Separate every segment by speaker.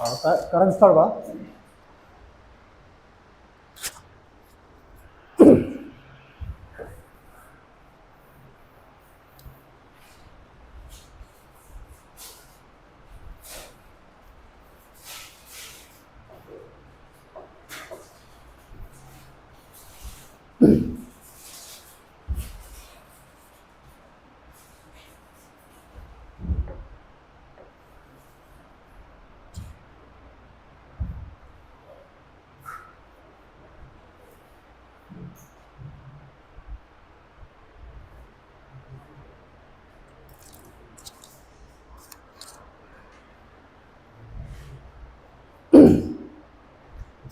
Speaker 1: कारण स्थळ बा.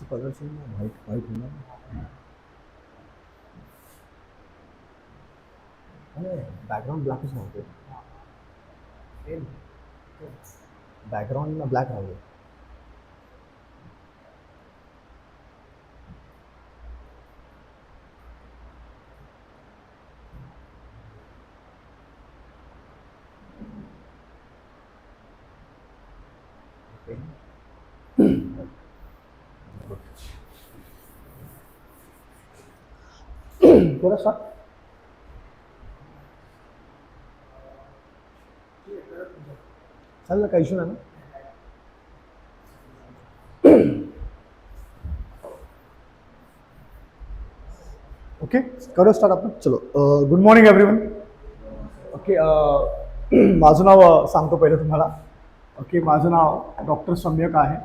Speaker 1: प्रदर्शन व्हाईट व्हाईट होणार बॅकग्राऊंड ब्लॅकच नव्हते. बॅकग्राऊंडला ब्लॅक राहू दे. थोडासा चालेल, काही इशू नाही ना. ओके, करूया स्टार्ट आपण. चलो, गुड मॉर्निंग एव्हरीवन. ओके, माझं नाव सांगतो पहिलं तुम्हाला. ओके, माझं नाव डॉक्टर सम्यक आहे.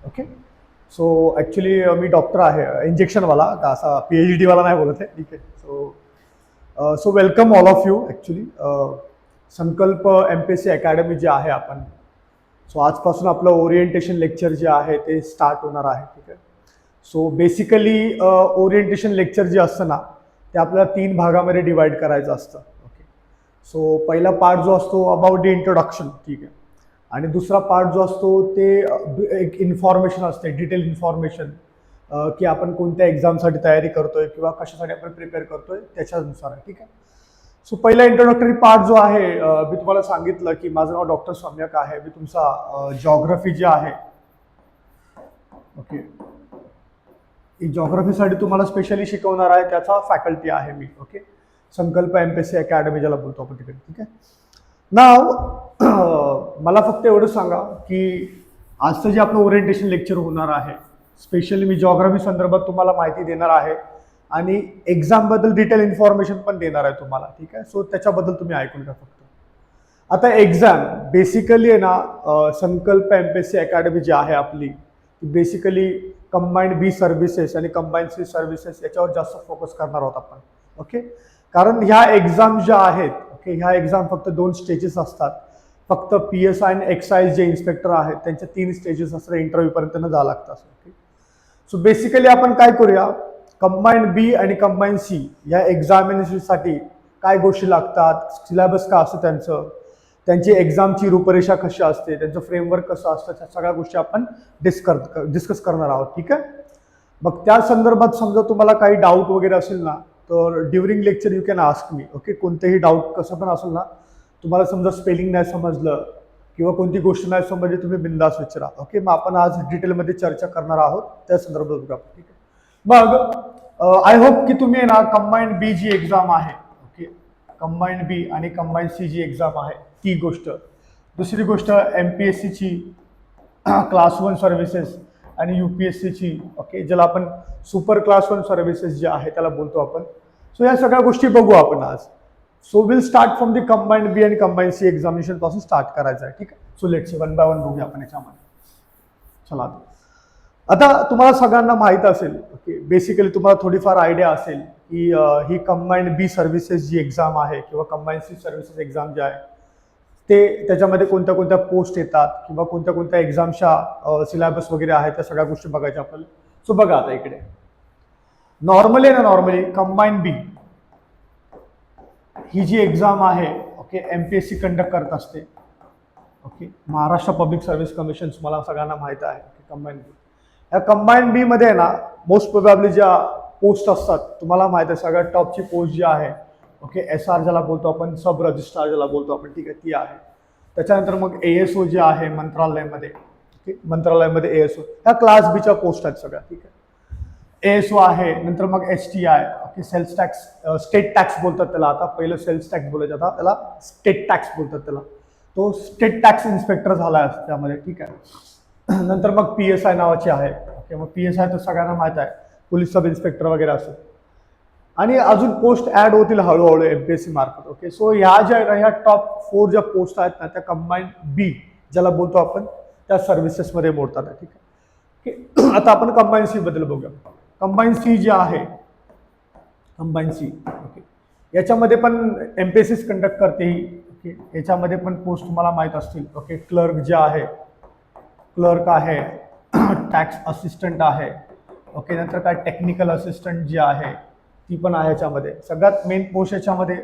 Speaker 1: ओके, सो ॲक्च्युली मी डॉक्टर आहे, इंजेक्शनवाला, असा PhD वाला नाही बोलत आहे. ठीक आहे. So welcome all of you. Actually संकल्प MPSC अकॅडमी जे आहे आपण, सो आजपासून आपलं ओरिएंटेशन लेक्चर जे आहे ते स्टार्ट होणार आहे. ठीक आहे. सो बेसिकली ओरिएंटेशन लेक्चर जे असतं ना, ते आपल्याला 3 भागामध्ये डिवाइड करायचं असतं. ओके, सो पहिला पार्ट जो असतो अबाउट द इंट्रोडक्शन. ठीक आहे. आणि दुसरा पार्ट जो असतो ते एक इन्फॉर्मेशन असते, डिटेल इन्फॉर्मेशन, की आपण कोणत्या एक्झामसाठी तयारी करतोय किंवा कशासाठी आपण प्रिपेअर करतोय त्याच्यानुसार आहे. ठीक आहे. सो पहिला इंट्रोडक्टरी पार्ट जो आहे, मी तुम्हाला सांगितलं की माझं नाव डॉक्टर सम्यक आहे. मी तुमचा जॉग्राफी जे आहे, ओके, ही जॉग्राफीसाठी तुम्हाला स्पेशली शिकवणार आहे, त्याचा फॅकल्टी आहे मी. ओके, संकल्प MPSC अकॅडमी ज्याला बोलतो आपण तिकडे. ठीक आहे. नाव मला फक्त एवढं सांगा की आजचं जे आपलं ओरिएंटेशन लेक्चर होणार आहे, स्पेशली मी जॉग्राफी संदर्भात तुम्हाला माहिती देणार आहे आणि एक्झामबद्दल डिटेल इन्फॉर्मेशन पण देणार आहे तुम्हाला. ठीक आहे. सो त्याच्याबद्दल तुम्ही ऐकून घ्या फक्त. आता एक्झाम बेसिकली आहे ना, संकल्प MPSC अकॅडमी जी आहे आपली, बेसिकली कंबाईंड B सर्व्हिसेस आणि कंबाईंड C सर्व्हिसेस याच्यावर जास्त फोकस करणार आहोत आपण. ओके, कारण ह्या एक्झाम ज्या आहेत, ओके, ह्या एक्झाम फक्त 2 स्टेजेस असतात. फक्त PSI आणि एक्साईज जे इन्स्पेक्टर आहेत त्यांच्या 3 स्टेजेस असतात, इंटरव्ह्यूपर्यंत न जावं लागतं. ओके, सो बेसिकली आपण काय करूया, कंबाईंड B आणि कंबाईंड C या एक्झामिनेशनसाठी काय गोष्टी लागतात, सिलेबस का असतं त्यांचं, त्यांची एक्झामची रूपरेषा कशी असते, त्यांचं फ्रेमवर्क कसं असतं, त्या सगळ्या गोष्टी आपण डिस्कस करणार आहोत. ठीक आहे. मग त्या संदर्भात समजा तुम्हाला काही डाऊट वगैरे असेल ना, तर during lecture you can ask me. Okay, कोणतेही डाऊट कसं पण असेल ना, तुम्हाला समजा स्पेलिंग नाही समजलं किंवा कोणती गोष्ट नाही समजली, तुम्ही बिंदास विचारा. ओके, मग आपण आज डिटेलमध्ये चर्चा करणार आहोत त्या संदर्भात बघूया. ठीक आहे. मग आय होप की तुम्ही ना कंबाईंड B जी एक्झाम आहे, ओके, कंबाईंड B आणि कंबाईंड C जी एक्झाम आहे ती गोष्ट, दुसरी गोष्ट MPSC ची क्लास 1 सर्व्हिसेस आणि UPSC ची, ओके, ज्याला आपण सुपर क्लास 1 सर्व्हिसेस जे आहे त्याला बोलतो आपण. सो या सगळ्या गोष्टी बघू आपण आज. So will start from the combined B आणि कंबाईंड C एक्झामिनेशन पासून स्टार्ट करायचं आहे. ठीक आहे. So let's one by one बघूया आपण याच्यामध्ये. चला, आता तुम्हाला सगळ्यांना माहित असेल, ओके, बेसिकली तुम्हाला थोडीफार आयडिया असेल की ही कंबाईंड B सर्व्हिसेस जी एक्झाम आहे किंवा कंबाईंड C सर्व्हिसेस एक्झाम जे आहे ते त्याच्यामध्ये कोणत्या कोणत्या पोस्ट येतात किंवा कोणत्या कोणत्या एक्झामच्या सिलेबस वगैरे आहे, त्या सगळ्या गोष्टी बघायच्या आपल्याला. सो बघा आता इकडे नॉर्मली कंबाईंड B ही जी एक्झाम आहे, ओके, MPSC कंडक्ट करत असते. Okay, Maharashtra public service commission तुम्हाला सगळ्यांना माहित आहे. कंबाईंड B, या कंबाईंड B मध्ये ना मोस्ट प्रोबॅबली ज्या पोस्ट असतात तुम्हाला माहित आहे, सगळ्यात टॉपची पोस्ट जी आहे, ओके, SR ज्याला बोलतो आपण, सब रजिस्ट्रार ज्याला बोलतो आपण, ठीक आहे, ती आहे. त्याच्यानंतर मग ASO जे आहे मंत्रालयामध्ये, मंत्रालयामध्ये ASO, ह्या क्लास बीच्या पोस्ट आहेत सगळ्या, ठीक आहे. ASO आहे, नंतर मग STI, okay, sales tax, state tax बोलतात त्याला, आता पहिलं सेल्स टॅक्स बोलायचं, आता त्याला स्टेट टॅक्स बोलतात त्याला. तो स्टेट टॅक्स इन्स्पेक्टर झाला आहे त्यामध्ये, ठीक आहे. नंतर मग PSI नावाची आहे, ओके, मग PSI तर सगळ्यांना माहीत आहे, पोलीस सब इन्स्पेक्टर वगैरे असं. आणि अजून पोस्ट ऍड होतील हळूहळू MPSC मार्फत, ओके. सो ह्या टॉप 4 ज्या पोस्ट आहेत ना, त्या कंबाईन B ज्याला बोलतो आपण, त्या सर्व्हिसेसमध्ये मोडतात, ठीक आहे. ओके, आता आपण कंबाईन C बद्दल बघूया. कंबाईन C जे आहे, कंबाईन C, ओके, याच्यामध्ये पण MPSC कंडक्ट करते ही, ओके. याच्यामध्ये पण पोस्ट तुम्हाला माहीत असतील, ओके. क्लर्क जे आहे, क्लर्क आहे, टॅक्स असिस्टंट आहे, ओके. नंतर काय टेक्निकल असिस्टंट जे आहे ती पण आहे याच्यामध्ये. सगळ्यात मेन पोस्ट याच्यामध्ये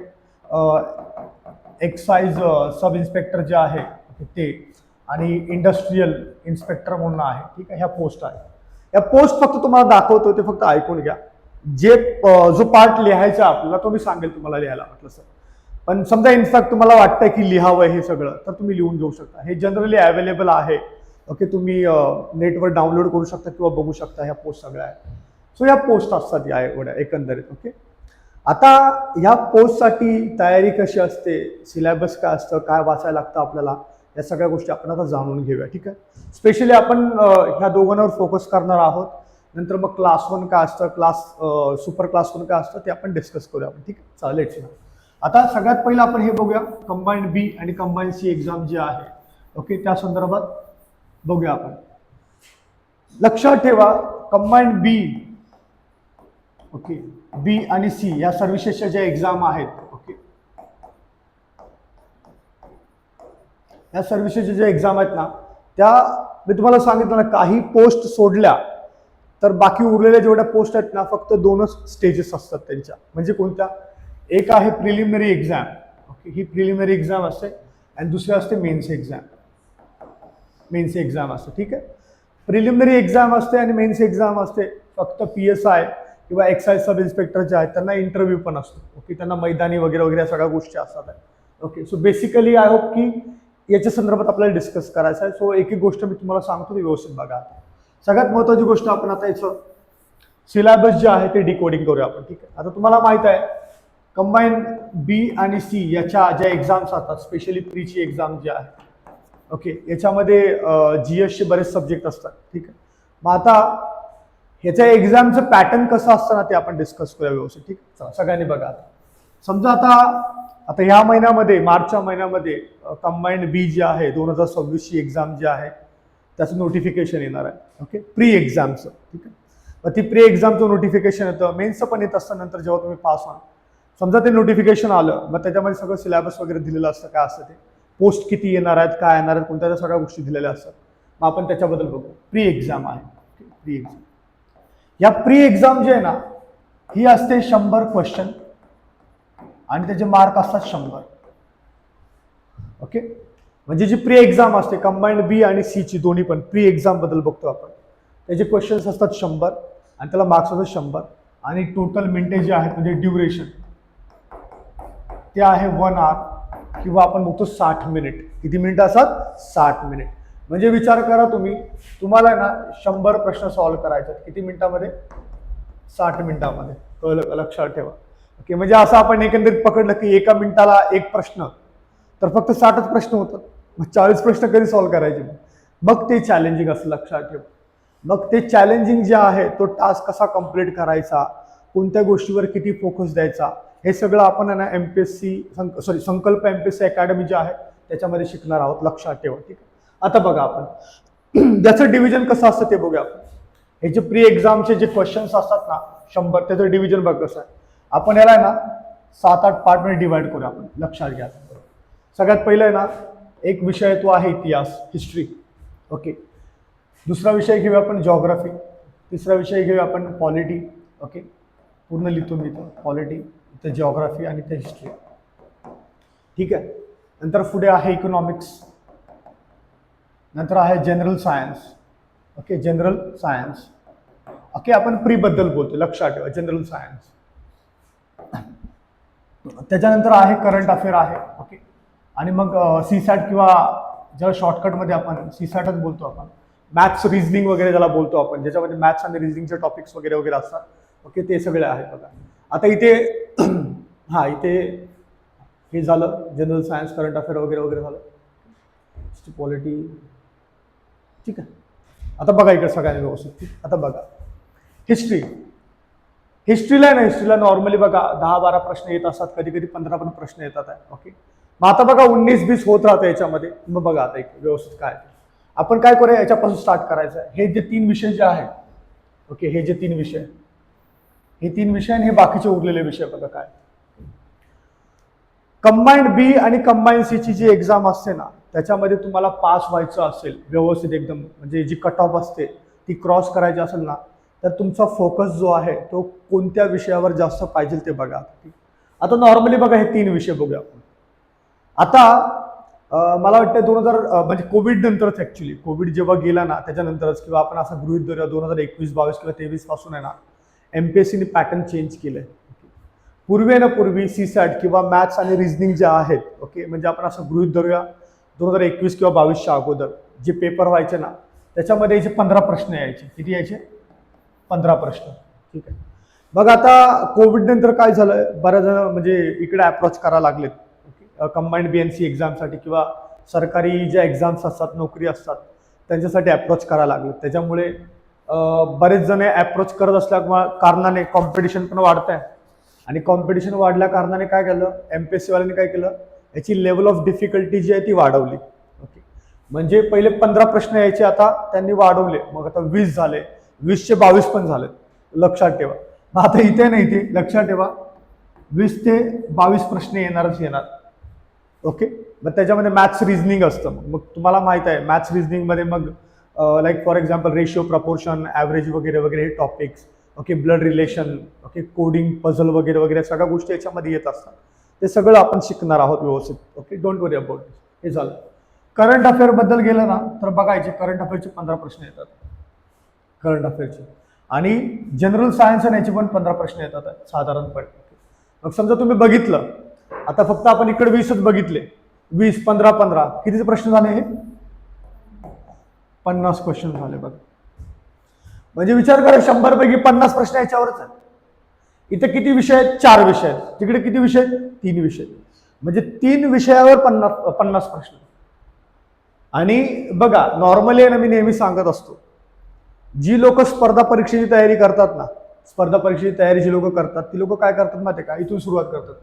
Speaker 1: एक्साइज सब इन्स्पेक्टर जे आहे ते, आणि इंडस्ट्रियल इन्स्पेक्टर म्हणून आहे, ठीक आहे. ह्या पोस्ट आहे. या पोस्ट फक्त तुम्हाला दाखवतो, ते फक्त ऐकून घ्या. जो पार्ट लिहायचा आपल्याला तो मी सांगेल तुम्हाला लिहायला म्हटलं सर. पण समजा इनफॅक्ट तुम्हाला वाटतं की लिहावं हे सगळं, तर तुम्ही लिहून घेऊ शकता. हे जनरली अवेलेबल आहे, ओके. तुम्ही नेटवर डाउनलोड करू शकता किंवा बघू शकता. ह्या पोस्ट सगळ्या आहेत. सो या पोस्ट असतात या एवढ्या एकंदरीत, ओके. आता ह्या पोस्टसाठी तयारी कशी असते, सिलेबस काय असतं, काय वाचायला लागतं आपल्याला, या सगळ्या गोष्टी आपण आता जाणून घेऊया, ठीक आहे. स्पेशली आपण ह्या दोघांवर फोकस करणार आहोत. नंतर मग क्लास 1 काय असतं, सुपर क्लास 1 काय असतं ते आपण डिस्कस करूया आपण, ठीक आहे. चालेल. आता सगळ्यात पहिलं आपण हे बघूया, कंबाईंड B आणि कंबाईंड C एक्झाम जे आहे, ओके, त्या संदर्भात बघूया आपण. लक्षात ठेवा, कंबाईंड B, ओके, B आणि C या सर्व्हिसेसच्या ज्या एक्झाम आहेत, ओके, या सर्व्हिसेसच्या ज्या एक्झाम आहेत ना, त्या मी तुम्हाला सांगितलं ना, काही पोस्ट सोडल्या तर बाकी उरलेल्या जेवढ्या पोस्ट आहेत ना, फक्त 2च स्टेजेस असतात त्यांच्या. म्हणजे कोणत्या? एक आहे प्रिलिमिनरी एक्झाम, ओके, ही प्रिलिमिनरी एक्झाम असते, आणि दुसरी असते मेन्स एक्झाम. मेन्स एक्झाम असते, ठीक आहे. प्रिलिमिनरी एक्झाम असते आणि मेन्स एक्झाम असते. फक्त PSI किंवा एक्साइज सब इन्स्पेक्टर जे आहेत त्यांना इंटरव्ह्यू पण असतो, ओके. त्यांना मैदानी वगैरे वगैरे या सगळ्या गोष्टी असतात, okay. So basically I hope की याच्या संदर्भात आपल्याला डिस्कस करायचं आहे. सो एक एक गोष्ट मी तुम्हाला सांगतो ती व्यवस्थित बघा. सगळ्यात महत्त्वाची गोष्ट आपण आता याचं सिलेबस जे आहे ते डिकोडिंग करूया आपण, ठीक आहे. आता तुम्हाला माहित आहे, कंबाईंड B आणि C याच्या ज्या एक्झाम्स असतात, स्पेशली प्रीची एक्झाम जी आहे, ओके, याच्यामध्ये GS चे बरेच सब्जेक्ट असतात, ठीक आहे. मग आता ह्याच्या एक्झामचं पॅटर्न कसं असतं ना, ते आपण डिस्कस करूया व्यवस्थित, ठीक आहे. सगळ्यांनी बघा. समजा आता ह्या महिन्यामध्ये, मार्चच्या महिन्यामध्ये कंबाईंड B जी आहे 2026 ची एक्झाम जी आहे त्याचं नोटिफिकेशन येणार आहे, ओके, प्री एक्झामचं, ठीक आहे. मग ती प्री एक्झामचं नोटिफिकेशन येतं, मेन्सचं पण येत असतं नंतर जेव्हा तुम्ही पास व्हाल. समजा ते नोटिफिकेशन आलं, मग त्याच्यामध्ये सगळं सिलेबस वगैरे दिलेलं असतं, काय असतं ते, पोस्ट किती येणार आहेत, काय येणार आहेत, कोणत्या सगळ्या गोष्टी दिलेल्या असतात. मग आपण त्याच्याबद्दल बघू. प्री एक्झाम आहे, प्री एक्झाम. या प्री एक्झाम जी आहे ना, ही असते 100 क्वेश्चन आणि त्याचे मार्क असतात 100, ओके. म्हणजे जी प्री एक्झाम असते कंबाईंड B आणि C ची दोन्ही पण प्री एक्झाम बद्दल बघतो आपण. त्याचे क्वेश्चन्स असतात 100 आणि त्याला मार्क्स असतात 100, आणि टोटल मिनिटे जे आहेत म्हणजे ड्युरेशन ते आहे 1 आवर किंवा आपण बघतो 60 मिनिट. किती मिनिटं असतात? 60 मिनिट. म्हणजे विचार करा तुम्हाला ना 100 प्रश्न सॉल्व्ह करायचे किती मिनिटामध्ये? 60 मिनिटामध्ये. कळलं? लक्षात ठेवा, ओके. म्हणजे असं आपण एकंदरीत पकडलं की एका मिनिटाला एक प्रश्न, तर फक्त 60च प्रश्न होतात. मग 40 प्रश्न कधी सॉल्व्ह करायचे? मग ते चॅलेंजिंग असं लक्षात ठेवा. मग ते चॅलेंजिंग जे आहे तो टास्क कसा कम्प्लीट करायचा, कोणत्या गोष्टीवर किती फोकस द्यायचा, हे सगळं आपण ना संकल्प MPSC अकॅडमी जे आहे त्याच्यामध्ये शिकणार आहोत. लक्षात ठेवा, ठीक आहे. आता बघा आपण त्याचं डिव्हिजन कसं असतं ते बघूया आपण. हे जे प्री एक्झामचे जे क्वेश्चन्स असतात ना 100, त्याचं डिव्हिजन बघ कसं आहे. आपण याला ना 7-8 पार्टमध्ये डिवाइड करूया आपण. लक्षात घ्या. सगळ्यात पहिलं आहे ना, एक विषय तो आहे इतिहास, हिस्ट्री, ओके. दुसरा विषय घेऊया आपण जॉग्राफी. तिसरा विषय घेऊया आपण पॉलिटी, ओके. पूर्ण लिहितो मी इथं, पॉलिटी, इथं जॉग्राफी आणि इथं हिस्ट्री, ठीक आहे. नंतर पुढे आहे इकॉनॉमिक्स, नंतर आहे general science, okay, general science, okay. आपण प्री बद्दल बोलतो, लक्षात ठेवा, जनरल सायन्स. त्याच्यानंतर आहे करंट अफेअर आहे, ओके. आणि मग सीसॅट किंवा ज्याला शॉर्टकटमध्ये आपण सीसॅटच बोलतो आपण, मॅथ्स रिझनिंग वगैरे ज्याला बोलतो आपण, ज्याच्यामध्ये मॅथ्स आणि रिझनिंगचे टॉपिक्स वगैरे वगैरे असतात. ओके, ते सगळे आहेत बघा. आता इथे हा इथे हे झालं जनरल सायन्स, करंट अफेअर वगैरे वगैरे झालं, पॉलिटी. ठीक आहे, आता बघा इकडे सगळ्यांनी व्यवस्थित. आता बघा हिस्ट्री. हिस्ट्रीला आहे ना, हिस्ट्रीला नॉर्मली बघा 10-12 प्रश्न येत असतात, कधी कधी 15 पण प्रश्न येतात आहे. ओके, मग आता बघा 19-20 होत राहतं याच्यामध्ये. मग बघा आता एक व्यवस्थित काय आपण काय करूया, याच्यापासून स्टार्ट करायचं आहे. हे जे 3 विषय जे आहेत, ओके, हे जे 3 विषय, हे 3 विषय आणि हे बाकीचे उरलेले विषय बघा काय. कंबाईंड बी आणि कंबाईंड सी ची जी एक्झाम असते ना, त्याच्यामध्ये तुम्हाला पास व्हायचं असेल व्यवस्थित एकदम, म्हणजे जी कट ऑफ असते ती क्रॉस करायची असेल ना, तर तुमचा फोकस जो आहे तो कोणत्या विषयावर जास्त पाहिजे ते बघा. आता नॉर्मली बघा हे 3 विषय बघूया आपण. आता मला वाटतं 2000 म्हणजे कोविड नंतरच, ऍक्च्युली कोविड जेव्हा गेला ना त्याच्यानंतरच, किंवा आपण असं गृहित धरूया 2021, 22 किंवा 23 पासून आहे ना, एमपीएससीने पॅटर्न चेंज केलंय. पूर्वी सीसॅट किंवा मॅथ्स आणि रिझनिंग जे आहेत, ओके, म्हणजे आपण असं गृहित धरूया 2021 किंवा 22च्या अगोदर जे पेपर व्हायचे ना, त्याच्यामध्ये याचे 15 प्रश्न यायचे. किती यायचे? 15 प्रश्न. ठीक आहे, मग आता कोविड नंतर काय झालं, बऱ्याच जण म्हणजे इकडे अप्रोच करायला लागलेत, ओके, कंबाईंड बीएनसी एक्झामसाठी किंवा सरकारी ज्या एक्झाम्स असतात, नोकरी असतात, त्यांच्यासाठी अप्रोच करायला लागलेत. त्याच्यामुळे बरेच जण अप्रोच करत असल्या कारणाने कॉम्पिटिशन पण वाढत आहे. आणि कॉम्पिटिशन वाढल्या कारणाने काय केलं, एमपीएससी वाल्यांनी काय केलं, याची लेवल ऑफ डिफिकल्टी जी आहे ती वाढवली. ओके, म्हणजे पहिले 15 प्रश्न यायचे, आता त्यांनी वाढवले, मग आता 20 झाले, 20 चे 22 पण झाले. लक्षात ठेवा, आता इथे नाही, इथे लक्षात ठेवा 20 ते 22 प्रश्न येणारच येणार. ओके, मग त्याच्यामध्ये मॅथ्स रिझनिंग असतं. मग तुम्हाला माहित आहे मॅथ्स रिझनिंग मध्ये मग like for example ratio, proportion, average वगैरे वगैरे हे topics, okay, blood relation, okay, coding, puzzle वगैरे वगैरे सगळ्या गोष्टी याच्यामध्ये येत असतात. ते सगळं आपण शिकणार आहोत व्यवस्थित. ओके, डोंट वरी अबाउट दिस. हे झालं. करंट अफेअर बद्दल गेलं ना, तर बघायचे करंट अफेअरचे 15 प्रश्न येतात करंट अफेअरचे, आणि जनरल सायन्स आणि याचे पण 15 प्रश्न येतात साधारणपणे. मग समजा तुम्ही बघितलं, आता फक्त आपण इकडे 20च बघितले, 20, 15, कितीचे प्रश्न झाले? हे 50 क्वेश्चन झाले बघा. म्हणजे विचार करा 100 पैकी 50 प्रश्न याच्यावरच आहेत. इथे किती विषय आहेत? 4 विषय आहेत. तिकडे किती विषय आहेत? 3 विषय. म्हणजे 3 विषयावर 50 प्रश्न. आणि बघा नॉर्मली आहे ना, मी नेहमी सांगत असतो, जी लोक स्पर्धा परीक्षेची तयारी करतात ना, स्पर्धा परीक्षेची तयारी जी लोक करतात ती लोक काय करतात माहिती आहे का, इथून सुरुवात करतात.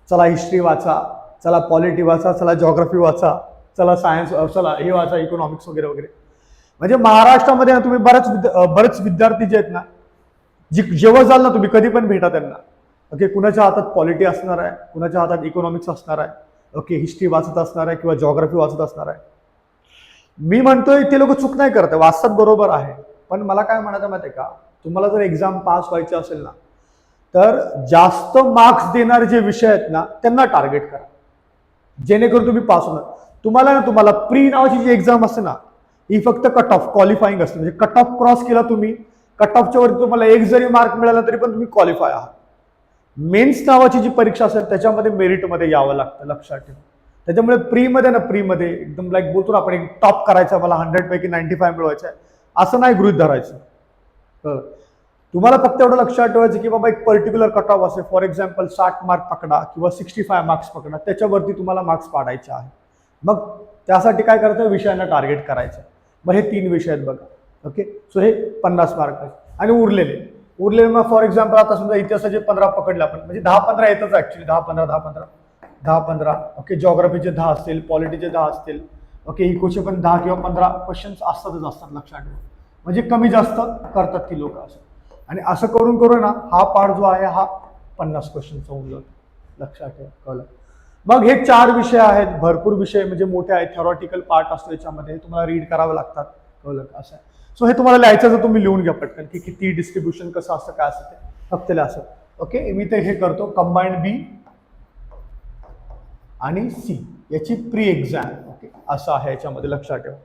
Speaker 1: चला हिस्ट्री वाचा, चला पॉलिटी वाचा, चला जॉग्राफी वाचा, चला सायन्स, चला हे वाचा, इकॉनॉमिक्स वगैरे वगैरे. म्हणजे महाराष्ट्रामध्ये ना तुम्ही बरेच विद्यार्थी जे आहेत ना, जेव्हा जाल ना तुम्ही, कधी पण भेटा त्यांना. ओके, कुणाच्या हातात पॉलिटी असणार आहे, कुणाच्या हातात इकॉनॉमिक्स असणार आहे, ओके, हिस्ट्री वाचत असणार आहे किंवा जॉग्राफी वाचत असणार आहे. मी म्हणतोय ते लोक चूक नाही करत, वाचतात बरोबर आहे, पण मला काय म्हणायचं माहिती आहे का, तुम्हाला जर एक्झाम पास व्हायची असेल ना, तर जास्त मार्क्स देणारे जे विषय आहेत ना त्यांना टार्गेट करा, जेणेकरून तुम्ही पास होणार. तुम्हाला प्री नावाची जी एक्झाम असते ना, ही फक्त कट ऑफ क्वालिफाईंग असते. म्हणजे कट ऑफ क्रॉस केला तुम्ही, कट ऑफच्या वरती तुम्हाला 1 जरी मार्क मिळाला तरी पण तुम्ही क्वालिफाय आहात. मेन्स नावाची जी परीक्षा असेल त्याच्यामध्ये मेरिटमध्ये यावं लागतं, लक्षात ठेवा. त्याच्यामुळे प्रीमध्ये एकदम लाईक बोलतो ना आपण, एक टॉप करायचा, मला 100 पैकी 95 मिळवायचं आहे, असं नाही गृहीत धरायचं. तुम्हाला फक्त एवढं लक्षात ठेवायचं की बाबा एक पर्टिक्युलर कट ऑफ असेल, फॉर एक्झाम्पल 60 मार्क पकडा किंवा 65 मार्क्स पकडा, त्याच्यावरती तुम्हाला मार्क्स पाडायचे आहे. मग त्यासाठी काय करायचं, विषयांना टार्गेट करायचं. मग हे 3 विषय आहेत बघा. ओके, सो हे 50 मार्क आणि उरलेले मग फॉर एक्झाम्पल आता समजा इतिहासाचे 15 पकडले आपण, म्हणजे 10-15 येतच ऍक्च्युली, 10-15. ओके, जॉग्राफीचे 10 असतील, पॉलिटीचे 10 असतील, ओके, इकोचे पण 10 किंवा 15 क्वेश्चन्स असतात, लक्षात ठेवा. म्हणजे कमी जास्त करतात ती लोक असं. आणि असं करून करून ना हा पार्ट जो आहे हा 50 क्वेश्चनचा होऊन जातो, लक्षात ठेवा. कळलं? मग हे 4 विषय आहेत, भरपूर विषय म्हणजे मोठे आहेत, थेरॉटिकल पार्ट असतो याच्यामध्ये, तुम्हाला रीड करावे लागतात. कळलं का? असं आहे. सो हे तुम्हाला लिहायचं तर तुम्ही लिहून घ्या पटकन की किती डिस्ट्रीब्युशन कसं असतं, काय असतं ते फक्त असं. ओके, मी ते हे करतो, कंबाईंड बी आणि सी याची प्री एक्झाम. ओके, असं आहे याच्यामध्ये, लक्षात ठेवा.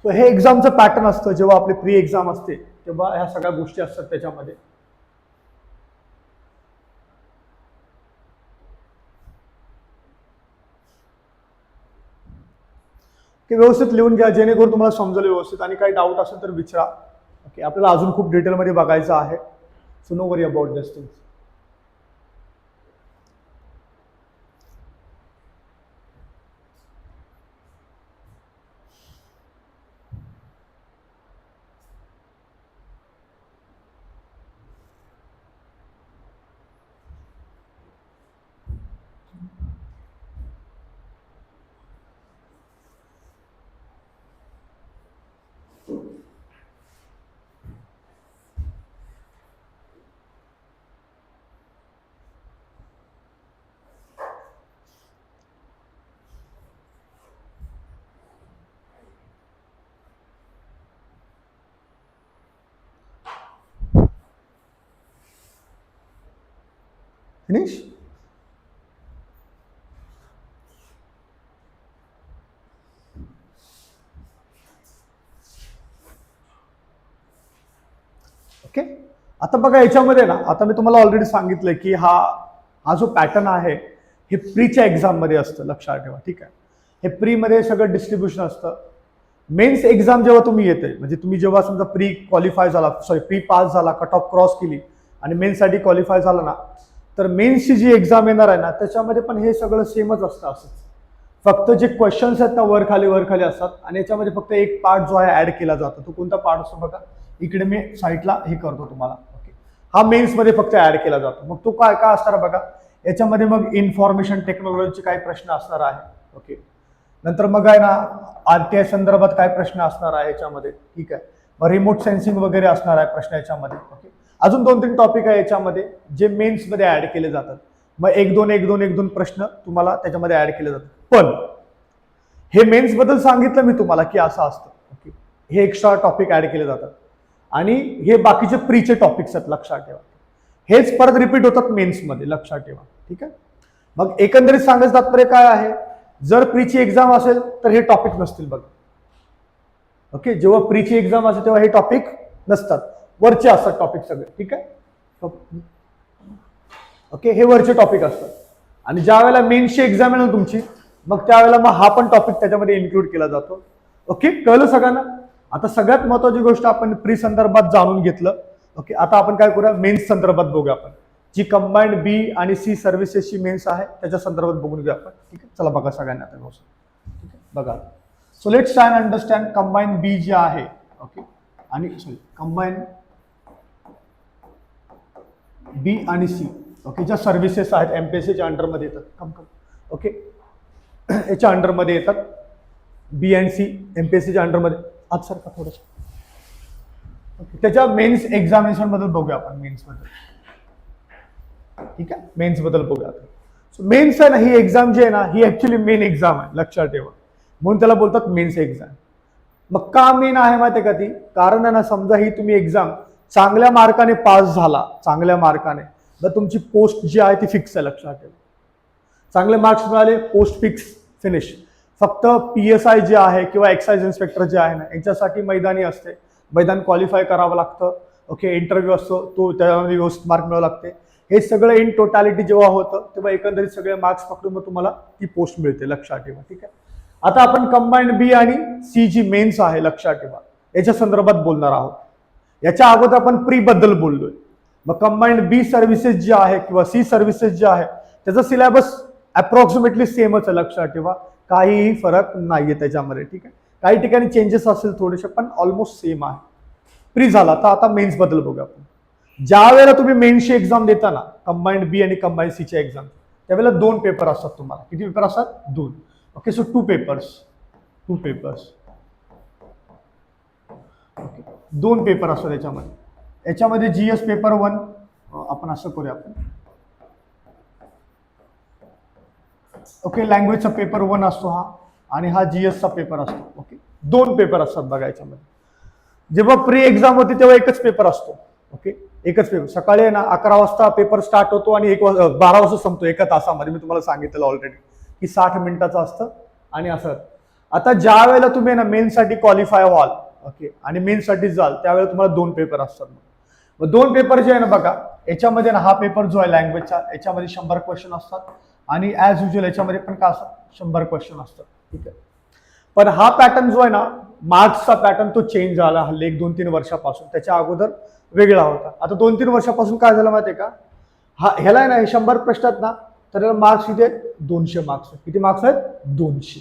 Speaker 1: सो हे एक्झामचं पॅटर्न असतं. जेव्हा आपली प्री एक्झाम असते तेव्हा ह्या सगळ्या गोष्टी असतात त्याच्यामध्ये. की व्यवस्थित लिहून घ्या जेणेकरून तुम्हाला समजेल व्यवस्थित, आणि काही डाऊट असेल तर विचारा. ओके, आपल्याला अजून खूप डिटेलमध्ये बघायचं आहे. So no worry about this things. Finish. Okay, आता बघा याच्यामध्ये ना, आता मी तुम्हाला ऑलरेडी सांगितलं की हा जो पॅटर्न आहे हे प्रीच्या एक्झाम मध्ये असतं, लक्षात ठेवा. ठीक आहे, हे प्री मध्ये सगळं डिस्ट्रीब्युशन असतं. मेन्स एक्झाम जेव्हा तुम्ही येते, म्हणजे तुम्ही जेव्हा समजा प्री क्वालिफाय झाला, प्री पास झाला, कट ऑफ क्रॉस केली आणि मेन्ससाठी क्वालिफाय झाला ना, तर मेन्सची जी एक्झाम येणार आहे ना त्याच्यामध्ये पण हे सगळं सेमच असतं. असंच फक्त जे क्वेश्चन्स आहेत ना वर खाली असतात, आणि याच्यामध्ये फक्त एक पार्ट जो आहे ऍड केला जातो. तो कोणता पार्ट असतो बघा, इकडे मी साईडला हे करतो तुम्हाला. ओके, हा मेन्स मध्ये फक्त ऍड केला जातो. मग तो काय असणार बघा, याच्यामध्ये मग इन्फॉर्मेशन टेक्नॉलॉजीचे काही प्रश्न असणार आहे. ओके, नंतर मग आहे ना आरटीआय संदर्भात काय प्रश्न असणार आहे याच्यामध्ये. ठीक आहे, मग रिमोट सेन्सिंग वगैरे असणार आहे प्रश्न याच्यामध्ये. ओके, अजून 2-3 टॉपिक आहे याच्यामध्ये जे मेन्स मध्ये ऍड केले जातात. मग एक दोन प्रश्न तुम्हाला त्याच्यामध्ये ऍड केले जातात. पण हे मेन्स बद्दल सांगितलं मी तुम्हाला की असं असतं. ओके, हे एक्स्ट्रा टॉपिक ऍड केले जातात आणि हे बाकीचे प्रीचे टॉपिक्स आहेत, लक्षात ठेवा. हेच परत रिपीट होतात मेन्समध्ये, लक्षात ठेवा. ठीक आहे, मग एकंदरीत सांगायचं तात्पर्य काय आहे, जर प्रीची एक्झाम असेल तर हे टॉपिक नसतील बघा. ओके, जेव्हा प्रीची एक्झाम असेल तेव्हा हे टॉपिक नसतात, वरचे असतात टॉपिक सगळे. ठीक आहे, ओके, हे वरचे टॉपिक असतात. आणि ज्या वेळेला मेन्सची एक्झाम आहे ना तुमची, मग त्यावेळेला मग हा पण टॉपिक त्याच्यामध्ये इन्क्लूड केला जातो. ओके, कळलं सगळ्यांना. आता सगळ्यात महत्वाची गोष्ट आपण प्री संदर्भात जाणून घेतलं. ओके, आता आपण काय करूया, मेन्स संदर्भात बघूया आपण. जी कंबाईंड बी आणि सी सर्व्हिसेसची मेन्स आहे त्याच्या संदर्भात बघून घेऊया आपण. ठीक आहे, चला बघा सगळ्यांना आता व्यवस्थित. ठीक आहे, बघा. So let's try and understand combined B जी आहे. ओके, आणि सॉरी कंबाईंड बी आणि सी. ओके, ज्या सर्व्हिसेस आहेत एमपीएससीच्या अंडरमध्ये येतात. ओके, याच्या अंडरमध्ये येतात बी अँड सी, एमपीएससीच्या अंडरमध्ये. आज सारखा थोडंसं. ओके, त्याच्या मेन्स एक्झामिनेशन बद्दल बघूया आपण. मेन्स बद्दल, ठीक आहे, मेन्स बद्दल बघूया. सो मेन्स आहे ना, ही एक्झाम जी आहे ना ही ऍक्च्युली मेन एक्झाम आहे, लक्षात ठेवा. म्हणून त्याला बोलतात मेन्स एक्झाम. मग का मेन आहे माहिती आहे का ती, कारण आहे ना, समजा ही तुम्ही एक्झाम चांगल्या मार्काने पास झाला, चांगल्या मार्काने, तर तुमची पोस्ट जी आहे ती फिक्स आहे, लक्षात ठेवा. चांगले मार्क्स मिळाले, पोस्ट फिक्स, फिनिश. फक्त PSI जे आहे किंवा एक्साइज इन्स्पेक्टर जे आहे ना यांच्यासाठी मैदानी असते, मैदान क्वालिफाय करावं लागतं. ओके, इंटरव्ह्यू असतो, तो त्यामध्ये व्यवस्थित मार्क मिळावं लागते. हे सगळं इन टोटॅलिटी जेव्हा होतं तेव्हा एकंदरीत सगळे मार्क्स पकडून मग तुम्हाला ती पोस्ट मिळते, लक्षात ठेवा. ठीक आहे, आता आपण कंबाईंड बी आणि सी जी मेन्स आहे, लक्षात ठेवा, याच्या संदर्भात बोलणार आहोत. याच्या अगोदर आपण प्री बद्दल बोललोय. मग कंबाईंड बी सर्व्हिसेस जी आहे किंवा सी सर्व्हिसेस जे आहे त्याचा सिलेबस अप्रॉक्सिमेटली सेमच आहे, लक्षात ठेवा. काहीही फरक नाहीये त्याच्यामध्ये. ठीक आहे, काही ठिकाणी चेंजेस असेल थोडेसे, पण ऑलमोस्ट सेम आहे. प्री झाला, तर आता मेन्स बद्दल बघूया आपण. ज्या वेळेला तुम्ही मेन्सची एक्झाम देता ना, कंबाईंड बी आणि कंबाईंड सीची एक्झाम, त्यावेळेला 2 पेपर असतात तुम्हाला. किती पेपर असतात? 2. Okay, so 2 papers. Okay, 2 paper असतात याच्यामध्ये. याच्यामध्ये GS पेपर 1 आपण असं करूया आपण. ओके, लँग्वेजचा पेपर 1 असतो हा, आणि हा GSचा पेपर असतो. ओके, 2 पेपर असतात बघा याच्यामध्ये. जेव्हा प्री एक्झाम होती तेव्हा एकच पेपर असतो. ओके, एकच पेपर. सकाळी आहे ना 11 वाजता पेपर स्टार्ट होतो आणि 12 वाजता संपतो, एका तासामध्ये. मी तुम्हाला सांगितलं ऑलरेडी की 60 मिनिटाचं असतं आणि असं. आता ज्या वेळेला तुम्ही ना मेन्ससाठी क्वालिफाय व्हाल, ओके, आणि मेन्ससाठी जाल त्यावेळेला तुम्हाला 2 पेपर असतात. मग 2 पेपर जे आहे ना बघा, याच्यामध्ये ना हा पेपर जो आहे लँग्वेजचा, याच्यामध्ये 100 क्वेश्चन असतात आणि ऍज युजल याच्यामध्ये पण काय असतात 100 क्वेश्चन असतात. ठीक आहे. पण हा पॅटर्न जो आहे ना, मार्क्सचा पॅटर्न तो चेंज झाला हल्ली 1-2-3 वर्षापासून. त्याच्या अगोदर वेगळा होता. आता 2-3 वर्षापासून काय झालं माहितीये का, ह्याला आहे ना, हे 100 प्रश्न आहेत ना, तर मार्क्स किती आहेत 200 मार्क्स. किती मार्क्स आहेत 200.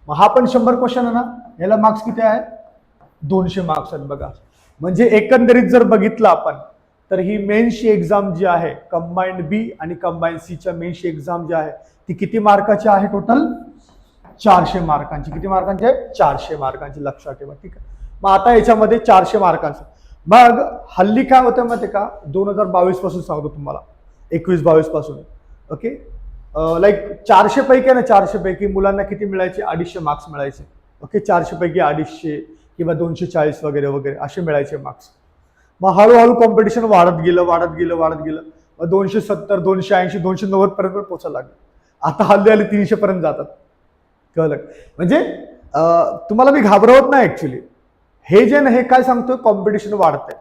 Speaker 1: मग हा पण 100 क्वेश्चन आहे ना, याला मार्क्स किती आहेत 200 मार्क्स आहेत बघा. म्हणजे एकंदरीत जर बघितलं आपण तर ही मेन्सची एक्झाम जी आहे कंबाईंड बी आणि कंबाईंड सीच्या मेन्सची एक्झाम जी आहे ती किती मार्काची आहे, टोटल 400 मार्कांची. किती मार्कांची आहे 400 मार्कांची, लक्षात ठेवा. ठीक आहे. मग आता याच्यामध्ये 400 मार्कांचं मग हल्ली काय होतं माहिती का, 2022 पासून सांगतो तुम्हाला, 21-22 पासून, ओके, लाईक 400 पैकी ना, 400 पैकी मुलांना किती मिळायचे 250 मार्क्स मिळायचे. ओके, 400 पैकी 250 किंवा 240 वगैरे वगैरे असे मिळायचे मार्क्स. मग हळूहळू कॉम्पिटिशन वाढत गेलं. मग 270, 280, 290 पर्यंत पोहोचायला लागलं. आता हल्ली 300 पर्यंत जातात. कळलं? म्हणजे तुम्हाला मी घाबरवत नाही ऍक्च्युली. हे जे ना, हे काय सांगतोय, कॉम्पिटिशन वाढतंय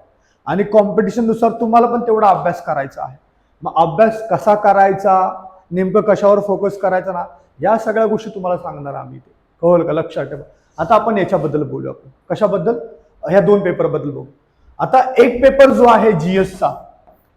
Speaker 1: आणि कॉम्पिटिशन नुसार तुम्हाला पण तेवढा अभ्यास करायचा आहे. मग अभ्यास कसा करायचा, नेमकं कशावर फोकस करायचा ना, या सगळ्या गोष्टी तुम्हाला सांगणार आम्ही. ते कळलं का, लक्षात ठेवा. आता आपण याच्याबद्दल बोलू. आपण कशाबद्दल, ह्या 2 पेपर बद्दल बघू. आता एक पेपर जो आहे जीएसचा,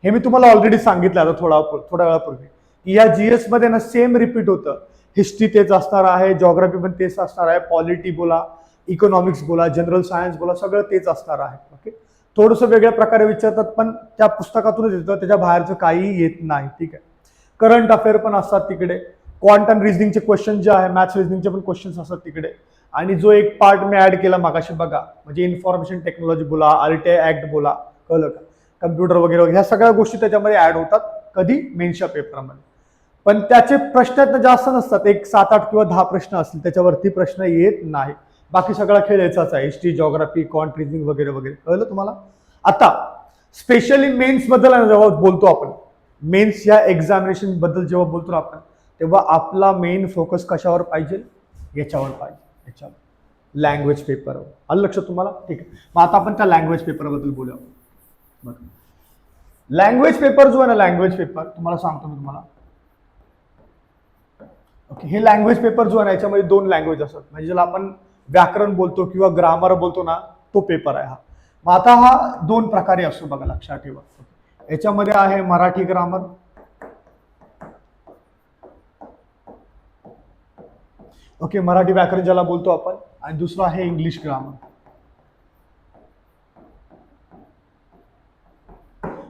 Speaker 1: हे मी तुम्हाला ऑलरेडी सांगितलं आता थोड्या वेळापूर्वी, की या जीएस मध्ये ना सेम रिपीट होतं. हिस्ट्री तेच असणार आहे, जॉग्राफी पण तेच असणार आहे, पॉलिटी बोला, इकॉनॉमिक्स बोला, जनरल सायन्स बोला, सगळं तेच असणार आहे. ओके, थोडंसं वेगळ्या प्रकारे विचारतात, पण त्या पुस्तकातूनच येतं, त्याच्या बाहेरचं काही येत नाही. ठीक आहे. करंट अफेअर पण असतात तिकडे, क्वांटम रिझनिंगचे क्वेश्चन जे आहे, मॅथ्स रिझनिंगचे पण क्वेश्चन्स असतात तिकडे. आणि जो एक पार्ट मी ऍड केला मागाशी बघा, म्हणजे इन्फॉर्मेशन टेक्नॉलॉजी बोला, आरटीआय ऍक्ट बोला, कळलं का, कम्प्युटर वगैरे वगैरे, ह्या सगळ्या गोष्टी त्याच्यामध्ये ऍड होतात. कधी, मेन्सच्या पेपरमध्ये. पण त्याचे प्रश्न जास्त नसतात, एक 7-8 किंवा 10 प्रश्न असतील, त्याच्यावरती प्रश्न येत नाही. बाकी सगळा खेळ याचाच आहे, हिस्ट्री, जॉग्राफी, क्वांट रिझनिंग वगैरे वगैरे. कळलं तुम्हाला? आता स्पेशली मेन्स बद्दल जेव्हा बोलतो आपण, मेन्स या एक्झामिनेशन बद्दल जेव्हा बोलतो आपण, तेव्हा आपला मेन फोकस कशावर पाहिजे, याच्यावर पाहिजे, याच्यावर, लँग्वेज पेपरवर. आलं लक्षात तुम्हाला? ठीक आहे. मग आता आपण त्या लँग्वेज पेपरबद्दल बोलूया. बघा, लँग्वेज पेपर जो आहे ना, लँग्वेज पेपर तुम्हाला सांगतो मी तुम्हाला. ओके, हे लँग्वेज पेपर जो आहे ना, याच्यामध्ये 2 लँग्वेज असतात. म्हणजे ज्याला आपण व्याकरण बोलतो किंवा ग्रामर बोलतो ना, तो पेपर आहे हा. मग आता हा 2 प्रकारे असतो बघा, लक्षात ठेवा. याच्यामध्ये आहे मराठी ग्रामर, ओके, मराठी व्याकरण ज्याला बोलतो आपण, आणि दुसरं आहे इंग्लिश ग्रामर.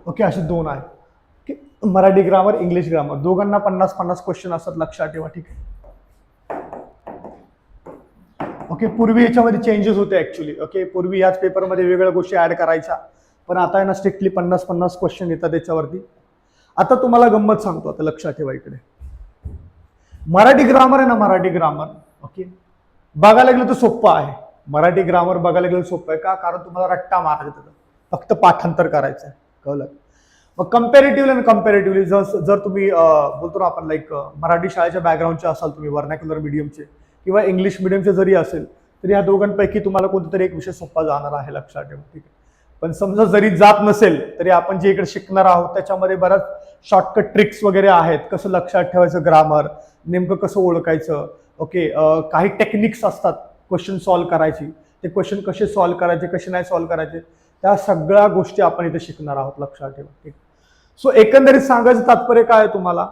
Speaker 1: ओके, असे 2 आहेत. मराठी ग्रामर, इंग्लिश ग्रामर, दोघांना 50-50 क्वेश्चन असतात, लक्षात ठेवा. ठीक आहे. ओके, पूर्वी याच्यामध्ये चेंजेस होते ऍक्च्युली. ओके, पूर्वी याच पेपरमध्ये वेगवेगळ्या गोष्टी ऍड करायच्या, पण आता आहे ना स्ट्रिक्टली 50-50 क्वेश्चन येतात त्याच्यावरती. आता तुम्हाला गंमत सांगतो, आता लक्षात ठेवा. इकडे मराठी ग्रामर आहे ना, मराठी ग्रामर, ओके, बघायला गेलं तर सोपं आहे. मराठी ग्रामर बघायला गेलं सोपं आहे का, कारण तुम्हाला रट्टा मारायचा, फक्त पाठांतर करायचं आहे. कळलं? मग कंपॅरेटिव्हली जर तुम्ही बोलतो ना आपण, लाईक मराठी शाळेच्या बॅकग्राऊंडचे असाल तुम्ही, व्हर्नॅक्युलर मीडियमचे किंवा इंग्लिश मिडियमचे जरी असेल, तरी या दोघांपैकी तुम्हाला कोणतातरी एक विषय सोपा जाणार आहे, लक्षात ठेवा. ठीक आहे. पण समजा जरी जात नसेल तरी आपण जे इकडे शिकणार आहोत त्याच्यामध्ये बऱ्याच शॉर्टकट ट्रिक्स वगैरे आहेत. कसं लक्षात ठेवायचं ग्रामर, नेमकं कसं ओळखायचं, ओके, काही टेक्निक्स असतात क्वेश्चन सॉल्व्ह करायची, ते क्वेश्चन कसे सॉल्व्ह करायचे, कसे नाही सॉल्व्ह करायचे, त्या सगळ्या गोष्टी आपण इथे शिकणार आहोत, लक्षात ठेवा. ठीक. सो एकंदरीत सांगायचं तात्पर्य काय आहे तुम्हाला,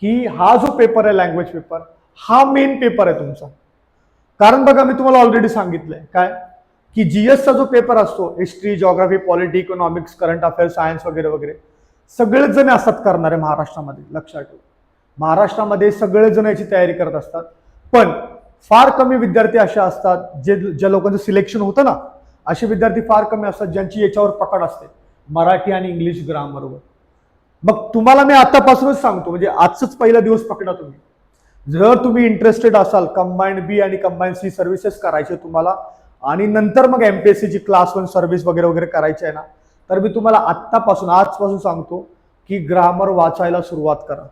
Speaker 1: की हा जो पेपर आहे लँग्वेज पेपर, हा मेन पेपर आहे तुमचा. कारण बघा, मी तुम्हाला ऑलरेडी सांगितलंय काय, की जीएसचा जो पेपर असतो, history, geography, polity, economics, current affair, science वगैरे वगैरे, सगळेच जण असतात करणारे महाराष्ट्रामध्ये, लक्षात ठेवा. महाराष्ट्रामध्ये सगळेच जण याची तयारी करत असतात. पण फार कमी विद्यार्थी असे असतात, ज्या लोकांचं सिलेक्शन होतं ना, असे विद्यार्थी फार कमी असतात ज्यांची याच्यावर पकड असते, मराठी आणि इंग्लिश ग्रामरवर. मग तुम्हाला मी आतापासूनच सांगतो, म्हणजे आजच पहिला दिवस पकडा तुम्ही. जर तुम्ही इंटरेस्टेड असाल कंबाईंड बी आणि कंबाईंड सी सर्व्हिसेस करायचे तुम्हाला, आणि नंतर मग एमपीएससीची क्लास 1 सर्व्हिस वगैरे वगैरे करायची आहे ना, तर मी तुम्हाला आजपासून सांगतो की ग्रामर वाचायला सुरुवात करा.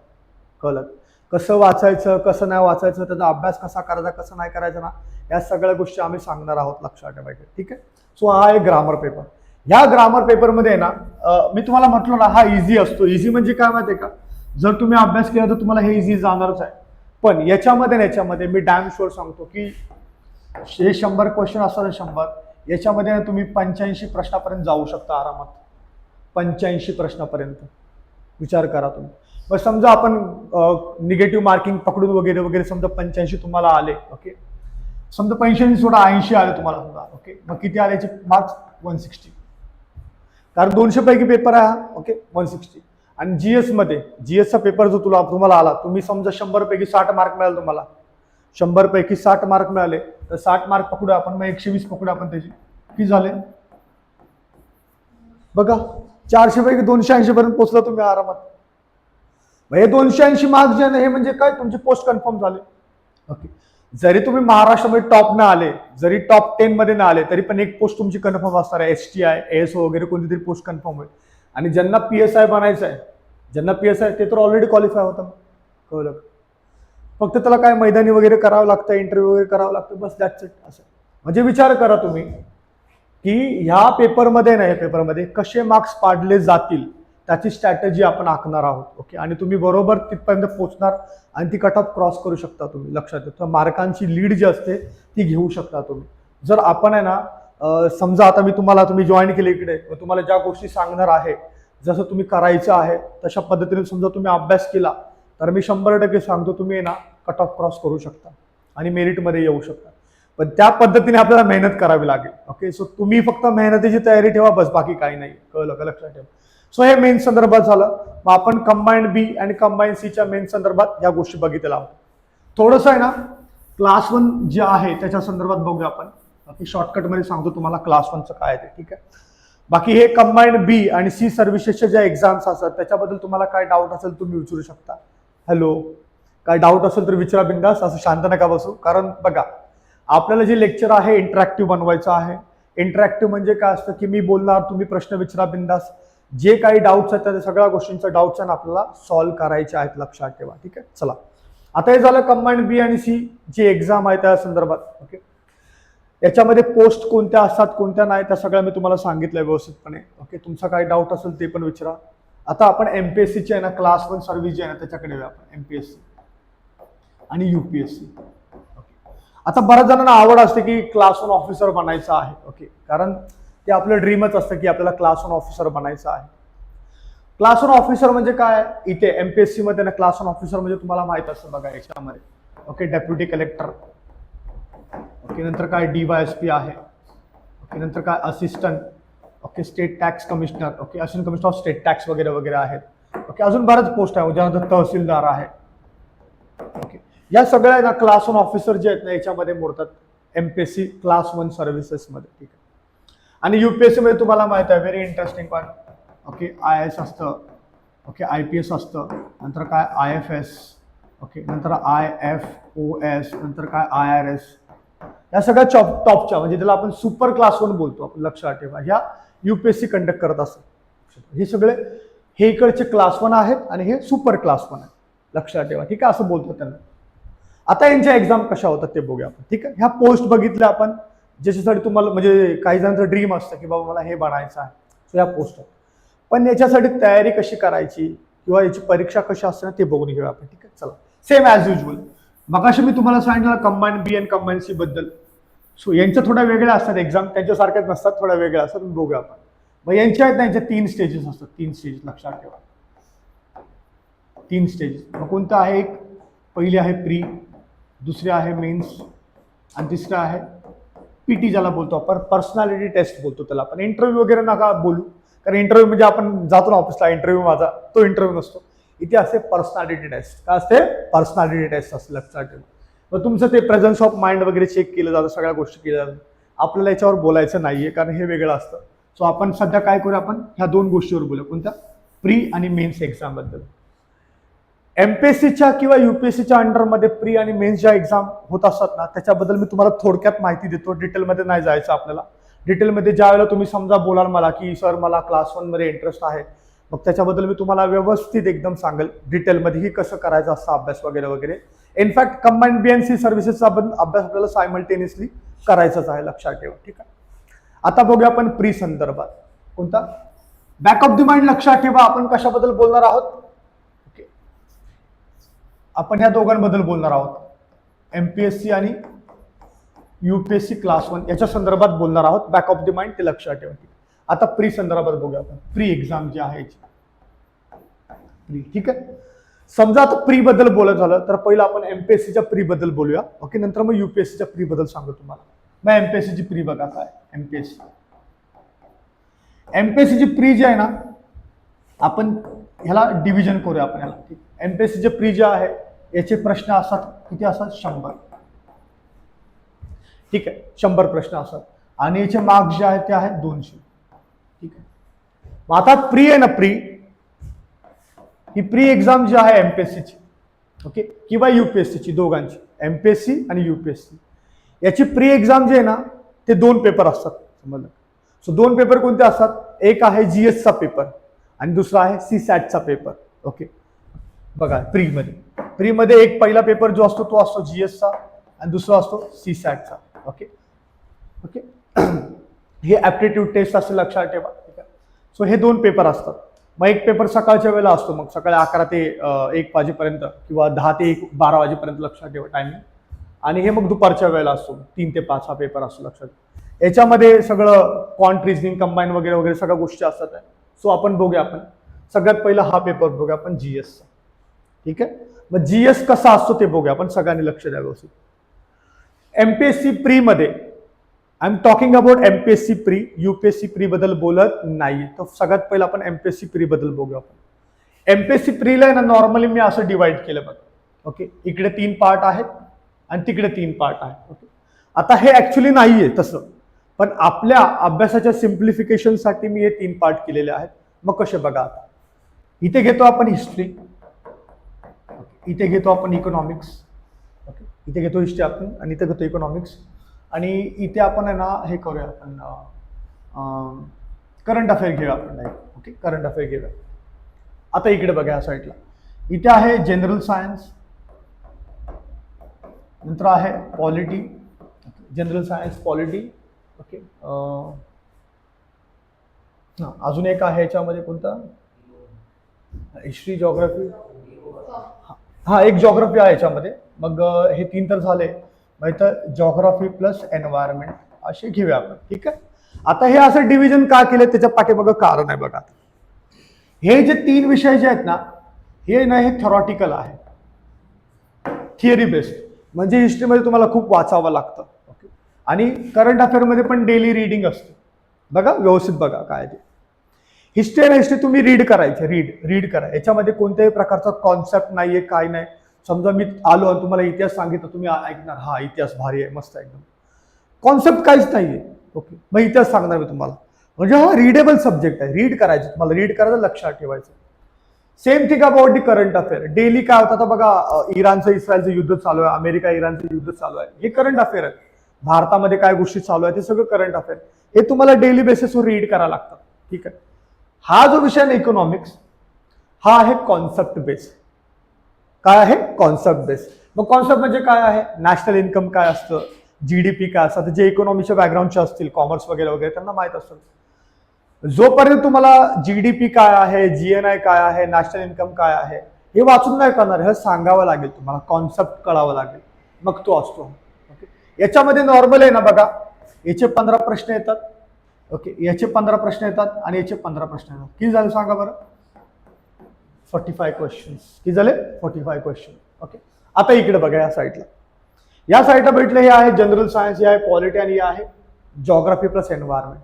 Speaker 1: कळलं? कसं वाचायचं, कसं नाही वाचायचं, त्याचा अभ्यास कसा करायचा, कसं नाही करायचा ना, या सगळ्या गोष्टी आम्ही सांगणार आहोत, लक्षात ठेवायचं. ठीक आहे. सो हा आहे ग्रामर पेपर. ह्या ग्रामर पेपरमध्ये ना मी तुम्हाला म्हटलो ना, हा इझी असतो. इझी म्हणजे काय माहिती आहे का, जर तुम्ही अभ्यास केला तर तुम्हाला हे इझी जाणारच आहे. पण याच्यामध्ये मी डॅम शुअर सांगतो की हे 100 क्वेश्चन असतात, 100 याच्यामध्ये तुम्ही 85 प्रश्नापर्यंत जाऊ शकता आरामात. 85 प्रश्नापर्यंत विचार करा तुम्ही. मग समजा आपण निगेटिव्ह मार्किंग पकडून वगैरे वगैरे समजा 85 तुम्हाला आले, ओके, समजा 85 सोडा 80 आले तुम्हाला समजा, ओके, मग किती आल्याचे मार्क्स? 160. कारण 200 पैकी पेपर आहे हा, ओके, 160. आणि जीएसचा पेपर जो तुम्हाला आला, तुम्ही समजा 100 पैकी 60 मार्क मिळाले तुम्हाला, 100 पैकी 60 मार्क मिळाले, तर 60 मार्क पकडू आपण, मग 120 पकडू आपण, त्याची किती झाले बघा. 400 पैकी 280 पर्यंत पोहोचला तुम्ही आरामात. हे 280 मार्क्स जे हे म्हणजे काय, तुमचे पोस्ट कन्फर्म झाले. ओके, जरी तुम्ही महाराष्ट्रामध्ये टॉप न आले, जरी टॉप 10 मध्ये न आले, तरी पण एक पोस्ट तुमची कन्फर्म असणार आहे. STI, ASO वगैरे कोणती तरी पोस्ट कन्फर्म होईल. आणि ज्यांना PSI बनायचं आहे, ज्यांना PSI ते तर ऑलरेडी क्वालिफाय होतं, कळलं. फक्त त्याला काय मैदानी वगैरे करावं लागतं, इंटरव्ह्यू वगैरे करावं लागतं, बस दॅट्स इट. असं म्हणजे विचार करा तुम्ही की ह्या पेपरमध्ये ना, या पेपरमध्ये कसे मार्क्स पाडले जातील त्याची स्ट्रॅटेजी आपण आखणार आहोत. ओके, आणि तुम्ही बरोबर तिथपर्यंत पोहोचणार आणि ती कट ऑफ क्रॉस करू शकता तुम्ही. लक्षात ठेवा, मार्कांची लीड जी असते ती घेऊ शकता तुम्ही. जर आपण आहे ना, समजा आता तुम्ही जॉईन केले इकडे, तुम्हाला ज्या गोष्टी सांगणार आहे, जसं तुम्ही करायचं आहे तशा पद्धतीने समजा तुम्ही अभ्यास केला, तर मी 100% सांगतो तुम्ही आहे ना कट ऑफ क्रॉस करू शकता आणि मेरिटमध्ये येऊ शकता. पण त्या पद्धतीने आपल्याला मेहनत करावी लागेल. ओके, सो तुम्ही फक्त मेहनतीची तयारी ठेवा, बस, बाकी काही नाही. कळलं का? लक्षात ठेवा. सो हे मेन संदर्भात झालं. मग आपण कंबाईंड बी आणि कंबाईंड सीच्या मेन संदर्भात या गोष्टी बघितल्या आहोत. थोडंसं आहे ना क्लास 1 जे आहे त्याच्या संदर्भात बघूया आपण. बाकी शॉर्टकटमध्ये सांगतो तुम्हाला क्लास 1चं काय आहे ते. ठीक आहे. बाकी हे कंबाईंड बी आणि सी सर्व्हिसेसच्या ज्या एक्झाम्स असतात त्याच्याबद्दल तुम्हाला काय डाऊट असेल तुम्ही विचारू शकता. हॅलो, काय डाऊट असेल तर विचारा बिंदास, असं शांत नका बसू. कारण बघा, आपल्याला जे लेक्चर आहे इंटरॅक्टिव्ह बनवायचं आहे. इंटरॅक्टिव्ह म्हणजे काय असतं की मी बोलणार, तुम्ही प्रश्न विचारा बिंदास. जे काही डाऊट्स आहेत त्या सगळ्या गोष्टींचा डाऊट्स आपल्याला सॉल्व्ह करायचे आहेत, लक्षात ठेवा. ठीक आहे. चला, आता हे झालं कंबाईंड बी आणि सी जी एक्झाम आहे त्या संदर्भात. ओके, याच्यामध्ये पोस्ट कोणत्या असतात कोणत्या नाही त्या सगळ्या मी तुम्हाला सांगितलं व्यवस्थितपणे. ओके, तुमचा काही डाऊट असेल ते पण विचारा. आता आपण MPSCचे आहे ना क्लास 1 सर्व्हिस जे आहे ना त्याच्याकडे येऊया आपण. MPSC आणि UPSC. आता बऱ्याच जणांना आवड असते की क्लास 1 ऑफिसर बनायचं आहे. ओके, कारण ते आपलं ड्रीमच असतं की आपल्याला क्लास 1 ऑफिसर बनायचं आहे. क्लास 1 ऑफिसर म्हणजे काय, इथे MPSC मध्ये ना क्लास 1 ऑफिसर म्हणजे तुम्हाला माहित असतं बघा याच्यामध्ये. Okay, deputy collector. ओके, नंतर काय DYSP आहे. ओके, नंतर काय assistant. Okay, state tax commissioner. Okay, assistant commissioner of state tax वगैरे वगैरे आहेत. ओके, अजून बऱ्याच पोस्ट आहे, ज्यानंतर तहसीलदार आहे. ओके, या सगळ्या ना क्लास 1 ऑफिसर जे आहेत ना याच्यामध्ये मोडतात MPSC क्लास 1 सर्व्हिसेस मध्ये. ठीक आहे. आणि UPSC मध्ये तुम्हाला माहित आहे very interesting part. Okay, IAS असतं. ओके, IPS असतं. नंतर काय IFS. ओके, नंतर IFOS. नंतर काय IRS. या सगळ्या टॉपच्या म्हणजे त्याला आपण सुपर क्लास 1 बोलतो आपण, लक्षात ठेवा. ह्या UPSC कंडक्ट करत असतात. हे सगळे हे इकडचे क्लास 1 आहेत आणि हे सुपर क्लास 1 आहे, लक्षात ठेवा. ठीक आहे, असं बोलतो त्यांना. आता यांच्या एक्झाम कशा होतात ते बघूया आपण. ठीक आहे, ह्या पोस्ट बघितल्या आपण ज्याच्यासाठी तुम्हाला म्हणजे काही जणांचं ड्रीम असतं की बाबा मला हे बनायचं आहे. सो या पोस्ट आहेत. पण याच्यासाठी तयारी कशी करायची किंवा याची परीक्षा कशी असते ना ते बघून घेऊया आपण. ठीक आहे, चला. सेम ॲज युजल मगाशी मी तुम्हाला सांगितलं कंबाईंड बी आणि कंबाईंड सी बद्दल. सो यांच्या थोड्या वेगळ्या असतात एक्झाम, त्यांच्यासारख्याच नसतात, थोड्या वेगळ्या असतात. बघूया आपण. मग यांच्या आहेत ना, यांच्या 3 स्टेजेस असतात. 3 स्टेजेस लक्षात ठेवा. 3 स्टेजेस. मग कोणतं आहे, एक पहिली आहे प्री, दुसरी आहे मेन्स आणि तिसरं आहे PT ज्याला बोलतो आपण, पर्सनॅलिटी टेस्ट बोलतो त्याला आपण. इंटरव्ह्यू वगैरे नका बोलू, कारण इंटरव्ह्यू म्हणजे आपण जातो ना ऑफिसला, इंटरव्ह्यू माझा तो इंटरव्ह्यू नसतो. इथे असते पर्सनॅलिटी टेस्ट. काय असते? पर्सनॅलिटी टेस्ट असते, लक्षात ठेवा. मग तुमचं ते प्रेझन्स ऑफ माइंड वगैरे चेक केलं जातं, सगळ्या गोष्टी केल्या जातात. आपल्याला याच्यावर बोलायचं नाहीये कारण हे वेगळं असतं. सो आपण सध्या काय करूया, आपण ह्या 2 गोष्टीवर बोलूया. कोणत्या? प्री आणि मेन्स एक्झाम बद्दल. MPSCच्या किंवा UPSCच्या अंडरमध्ये प्री आणि मेन्स ज्या एक्झाम होत असतात ना त्याच्याबद्दल मी तुम्हाला थोडक्यात माहिती देतो. डिटेलमध्ये नाही जायचं आपल्याला. डिटेलमध्ये ज्या वेळेला तुम्ही समजा बोलाल मला की सर मला क्लास 1 मध्ये इंटरेस्ट आहे, मग त्याच्याबद्दल मी तुम्हाला व्यवस्थित एकदम सांगेल डिटेलमध्ये की कसं करायचं असतं अभ्यास वगैरे वगैरे. इनफॅक्ट कंबाईंड BNC सर्व्हिसेसचा अभ्यास आपल्याला सायमल्टेनियसली करायचाच आहे, लक्षात ठेवा. ठीक आहे. आता बघूया आपण प्री संदर्भात कोणता बॅक ऑफ द माइंड. लक्षात ठेवा आपण कशाबद्दल बोलणार आहोत. ओके, आपण या दोघांबद्दल बोलणार आहोत, MPSC आणि UPSC क्लास 1 याच्या संदर्भात बोलणार आहोत. बॅक ऑफ द माइंड ते लक्षात ठेवा. आता प्री संदर्भात बघूया आपण. प्री एक्झाम जी आहे प्री. ठीक आहे. समजा आता प्री बद्दल बोलत झालं तर पहिलं आपण MPSCच्या प्री बद्दल बोलूया. ओके, नंतर मग UPSCच्या प्री बद्दल सांगतो तुम्हाला. मग MPSCची प्री बघा काय. MPSCची प्री जी आहे ना, आपण ह्याला डिव्हिजन करूया आपण ह्याला. MPSCचे प्री जे आहे याचे प्रश्न असतात किती असतात, 100. ठीक आहे, 100 प्रश्न असतात आणि याचे मार्क्स जे आहेत ते आहेत 200. ठीक आहे. मग आता प्री आहे ना, ही प्री एक्झाम जी आहे MPSCची, ओके, किंवा UPSCची, दोघांची, MPSC आणि UPSC याची प्री एक्झाम जी आहे ना ते 2 पेपर असतात. समजलं. सो 2 पेपर कोणते असतात, एक आहे GSचा पेपर आणि दुसरा आहे CSATचा पेपर. ओके, बघा प्रीमध्ये एक पहिला पेपर जो असतो तो असतो GSचा आणि दुसरा असतो CSATचा. ओके ओके हे ऍप्टिट्यूड टेस्ट असते, लक्षात ठेवा. ठीक आहे. सो हे 2 पेपर असतात. मग एक पेपर सकाळच्या वेळेला असतो, मग सकाळी 11 ते 1 वाजेपर्यंत किंवा 10 ते 12 वाजेपर्यंत, लक्षात ठेवा टायमिंग. आणि हे मग दुपारच्या वेळेला असतो, 3 ते 5 हा पेपर असतो, लक्षात. याच्यामध्ये सगळं क्वांट रिझनिंग कंबाईन वगैरे वगैरे सगळ्या गोष्टी असतात. सो आपण बघूया, आपण सगळ्यात पहिला हा पेपर बघूया आपण GSचा. ठीक आहे. मग GS कसा असतो ते बघूया आपण, सगळ्यांनी लक्ष द्यावं व्यवस्थित. MPSC प्री मध्ये I am talking about MPSC pre, UPSC pre बद्दल बोलत नाही. तर सगळ्यात पहिला आपण MPSC प्री बद्दल बघूया आपण. MPSC प्रीला आहे ना, नॉर्मली मी असं डिवाइड केलं बघा. ओके, इकडे 3 पार्ट आहेत आणि तिकडे 3 पार्ट आहेत. ओके, आता हे ऍक्च्युली नाहीये तसं, पण आपल्या अभ्यासाच्या सिम्प्लिफिकेशनसाठी मी हे 3 पार्ट केलेले आहेत. मग कसे बघा. आता इथे घेतो आपण हिस्ट्री, इथे घेतो आपण इकॉनॉमिक्स. ओके, इथे घेतो हिस्ट्री आपण आणि इथे घेतो इकॉनॉमिक्स. आणि इथे आपण आहे ना हे करूया, आपण करंट अफेअर घेऊया आपण डायरेक्ट. ओके, करंट अफेअर घेऊया. आता इकडे बघा या साईडला, इथे आहे जनरल सायन्स, नंतर आहे polity, general science polity. Okay, अजून एक आहे याच्यामध्ये कोणता, हिस्ट्री जॉग्राफी. हा, एक जॉग्राफी आहे याच्यामध्ये. मग हे 3 तर झाले. मग इथं जॉग्राफी प्लस एन्व्हायरमेंट असे घेऊया आपण. ठीक आहे. आता हे असं डिव्हिजन का केलं त्याच्या पाठीमागं कारण आहे बघा. हे जे 3 विषय जे आहेत ना, हे थेरॉटिकल आहे, थिअरी बेस्ड. म्हणजे हिस्ट्रीमध्ये तुम्हाला खूप वाचावं लागतं. ओके, आणि करंट अफेअरमध्ये पण डेली रीडिंग असते. बघा व्यवस्थित बघा काय ते. हिस्ट्री आणि हिस्ट्री तुम्ही रीड करायचे, रीड करा. याच्यामध्ये कोणत्याही प्रकारचा कॉन्सेप्ट नाहीये, काय नाही. समजा मी आलो आणि तुम्हाला इतिहास सांगितलं, तुम्ही ऐकणार हा इतिहास भारी आहे, मस्त आहे एकदम. कॉन्सेप्ट काहीच नाहीये. ओके, मग इतिहास सांगणार मी तुम्हाला. म्हणजे हा रीडेबल सब्जेक्ट आहे, रीड करायचं तुम्हाला, रीड करायचं, लक्षात ठेवायचं. Same thing about the current affair. Daily काय होतं, आता बघा इराणचं इस्रायलचं युद्ध चालू आहे, अमेरिका इराणचं युद्ध चालू आहे, हे करंट अफेअर आहे. भारतामध्ये काय गोष्टी चालू आहे ते सगळं करंट अफेअर. हे तुम्हाला डेली बेसिसवर रीड करायला लागतं. ठीक आहे. हा जो विषय आहे इकॉनॉमिक्स, हा आहे कॉन्सेप्ट बेस. काय आहे, कॉन्सेप्ट बेस. मग कॉन्सेप्ट म्हणजे काय आहे, नॅशनल इन्कम काय असतं, GDP काय असतं, जे इकॉनॉमीच्या बॅकग्राऊंडचे असतील, कॉमर्स वगैरे वगैरे, त्यांना माहित असतं. जोपर्यंत तुम्हाला GDP काय आहे, GNI काय आहे, नॅशनल इन्कम काय आहे हे वाचून नाही करणार, हे सांगावं लागेल तुम्हाला, कॉन्सेप्ट कळावं लागेल, मग तो असतो. ओके, याच्यामध्ये नॉर्मल आहे ना बघा, याचे 15 प्रश्न येतात. ओके, याचे 15 प्रश्न येतात आणि याचे 15 प्रश्न येतात. किती झाले सांगा बरं, 45 क्वेश्चन्स. किती झाले, 45 क्वेश्चन. ओके, आता इकडे बघा या साईडला, या साईडला भेटले, हे आहे जनरल सायन्स, हे आहे पॉलिटी आणि हे आहे geography plus environment.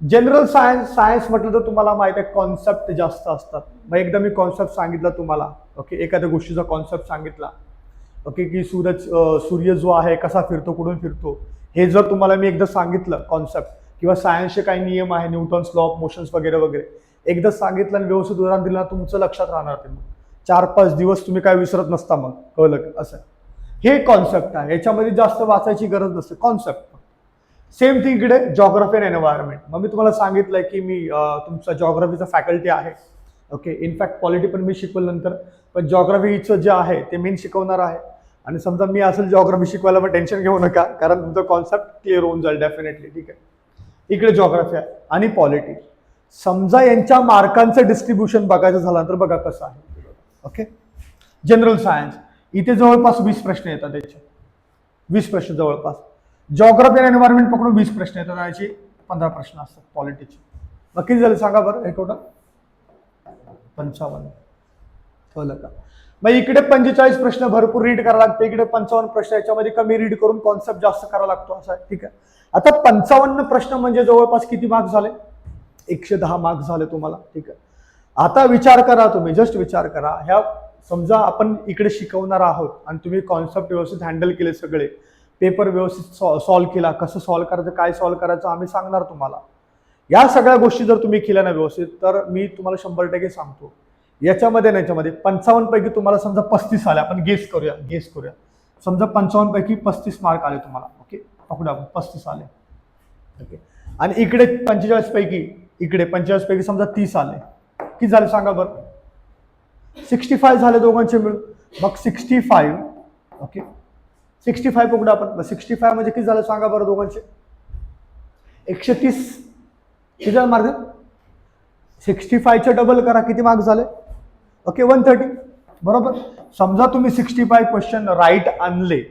Speaker 1: General science म्हटलं तर तुम्हाला माहित आहे कॉन्सेप्ट जास्त असतात. मग एकदा मी कॉन्सेप्ट सांगितला तुम्हाला. ओके, एखाद्या गोष्टीचा कॉन्सेप्ट सांगितला. ओके, की सूर्य जो आहे कसा फिरतो, कुठून फिरतो, हे जर तुम्हाला मी एकदा सांगितलं कॉन्सेप्ट, किंवा सायन्सचे काही नियम आहे, न्यूटन्स लॉ ऑफ मोशन्स वगैरे वगैरे, एकदा सांगितलं आणि व्यवस्थित उदाहरण दिलं, तुमचं लक्षात राहणार ते. मग 4-5 दिवस तुम्ही काय विसरत नसता. मग कळलं असं, हे कॉन्सेप्ट आहे. याच्यामध्ये जास्त वाचायची गरज नसते, कॉन्सेप्ट. सेम थिंग इकडे जॉग्राफी अँड एन्व्हायरमेंट. मग मी तुम्हाला सांगितलंय की मी तुमचा जॉग्राफीचा फॅकल्टी आहे. ओके, इनफॅक्ट पॉलिटी पण मी शिकवलं नंतर, पण जॉग्राफीचं जे आहे ते मेन शिकवणार आहे. आणि समजा मी असेल जॉग्राफी शिकवायला, पण टेन्शन घेऊ नका, कारण तुमचा कॉन्सेप्ट क्लिअर होऊन जाईल डेफिनेटली. ठीक आहे, इकडे जॉग्राफी आहे आणि पॉलिटी. समजा यांच्या मार्कांचं डिस्ट्रीब्युशन बघायचं झालं तर बघा कसं आहे. ओके, जनरल सायन्स इथे जवळपास 20 प्रश्न येतात त्याचे, 20 प्रश्न जवळपास. जॉग्राफी आणि एन्व्हायरमेंट पकडून 20 प्रश्न येतात, याचे 15 प्रश्न असतात पॉलिटीचे. मग किती झालं सांगा बरं हे टोटल? 55. कळलं का? मग इकडे 45 प्रश्न भरपूर रीड करायला लागते, इकडे 55 प्रश्न, याच्यामध्ये कमी रीड करून कॉन्सेप्ट जास्त करावा लागतो असं आहे. ठीक आहे, आता 55 प्रश्न म्हणजे जवळपास किती मार्क्स झाले? 110 मार्क्स झाले तुम्हाला. ठीक आहे, आता विचार करा, तुम्ही जस्ट विचार करा, ह्या समजा आपण इकडे शिकवणार आहोत आणि तुम्ही कॉन्सेप्ट व्यवस्थित हँडल केले, सगळे पेपर व्यवस्थित सॉल्व्ह केला, कसं सॉल्व्ह करायचं, काय सॉल्व्ह करायचं आम्ही सांगणार तुम्हाला. या सगळ्या गोष्टी जर तुम्ही केल्या ना व्यवस्थित, तर मी तुम्हाला 100% सांगतो याच्यामध्ये 55 पैकी तुम्हाला समजा 35 आले, आपण गेस करूया, समजा 55 पैकी 35 मार्क आले तुम्हाला. ओके, पकडू आपण 35 आले. ओके, आणि इकडे 45 पैकी समजा 30 आले, किती झाले सांगा बरं? 65 झाले दोघांचे मिळून. मग 65, ओके 65 पकडू आपण. 65 म्हणजे किती झालं सांगा बरं दोघांचे? 130. किती झालं मार्क? 65चे डबल करा, किती मार्क झाले? ओके, 130. बरोबर. समजा तुम्ही 65 क्वेश्चन राईट आणले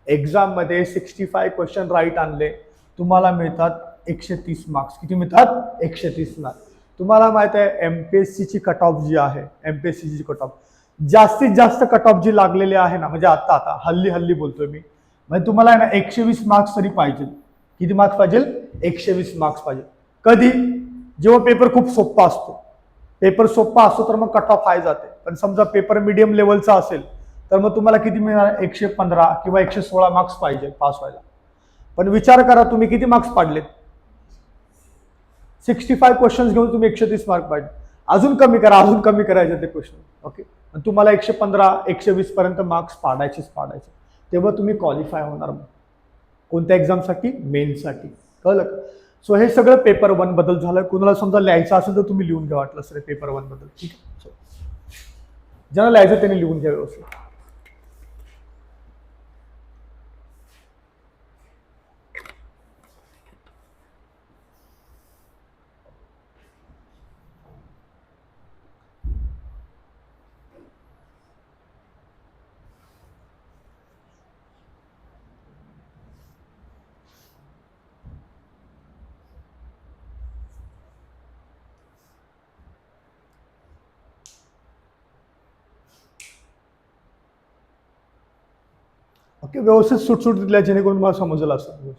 Speaker 1: एक्झाम मध्ये, 65 क्वेश्चन राईट आणले, तुम्हाला मिळतात 130 मार्क्स. किती मिळतात? 130 मार्क्स. तुम्हाला माहित आहे एमपीएससीची कट ऑफ जी आहे, एमपीएससीची कट ऑफ जास्तीत जास्त कट ऑफ जी लागलेली आहे ना, म्हणजे आता हल्ली बोलतोय मी, म्हणजे तुम्हाला आहे ना 120 मार्क्स तरी पाहिजे. किती मार्क्स पाहिजे? 120 मार्क्स पाहिजे. कधी? जेव्हा पेपर खूप सोपा असतो. पेपर सोपा असतो तर मग कट ऑफ हाय जाते, पण समजा पेपर मीडियम लेवलचा असेल तर मग तुम्हाला किती मिळणार? 115 किंवा 116 मार्क्स पाहिजे पास व्हायला. पण विचार करा तुम्ही किती मार्क्स पाडलेत? 65 क्वेश्चन्स घेऊन तुम्ही 130 मार्क पाहिजे. अजून कमी करा, अजून कमी करायचे ते क्वेश्चन. ओके, तुम्हाला 115 120 पर्यंत मार्क्स पाडायचे, तेव्हा तुम्ही क्वालिफाय होणार. मग कोणत्या एक्झामसाठी? मेन्ससाठी. कळलं का? सो हे सगळं पेपर 1 बद्दल झालं. कुणाला समजा लिहायचं असेल तर तुम्ही लिहून घ्या वाटलं सर पेपर 1 बद्दल. ठीक आहे, ज्यांना लिहायचं त्यांनी लिहून घ्या व्यवस्थित. ओके, व्यवस्थित सुटसुट दिल्या जेणेकरून मला समजलं असतं.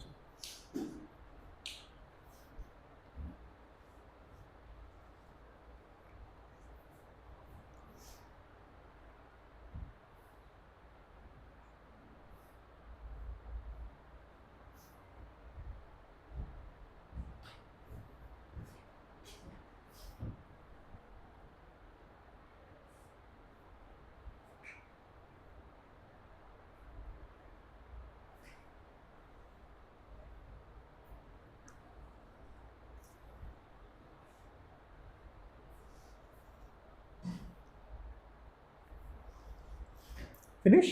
Speaker 1: फिनिश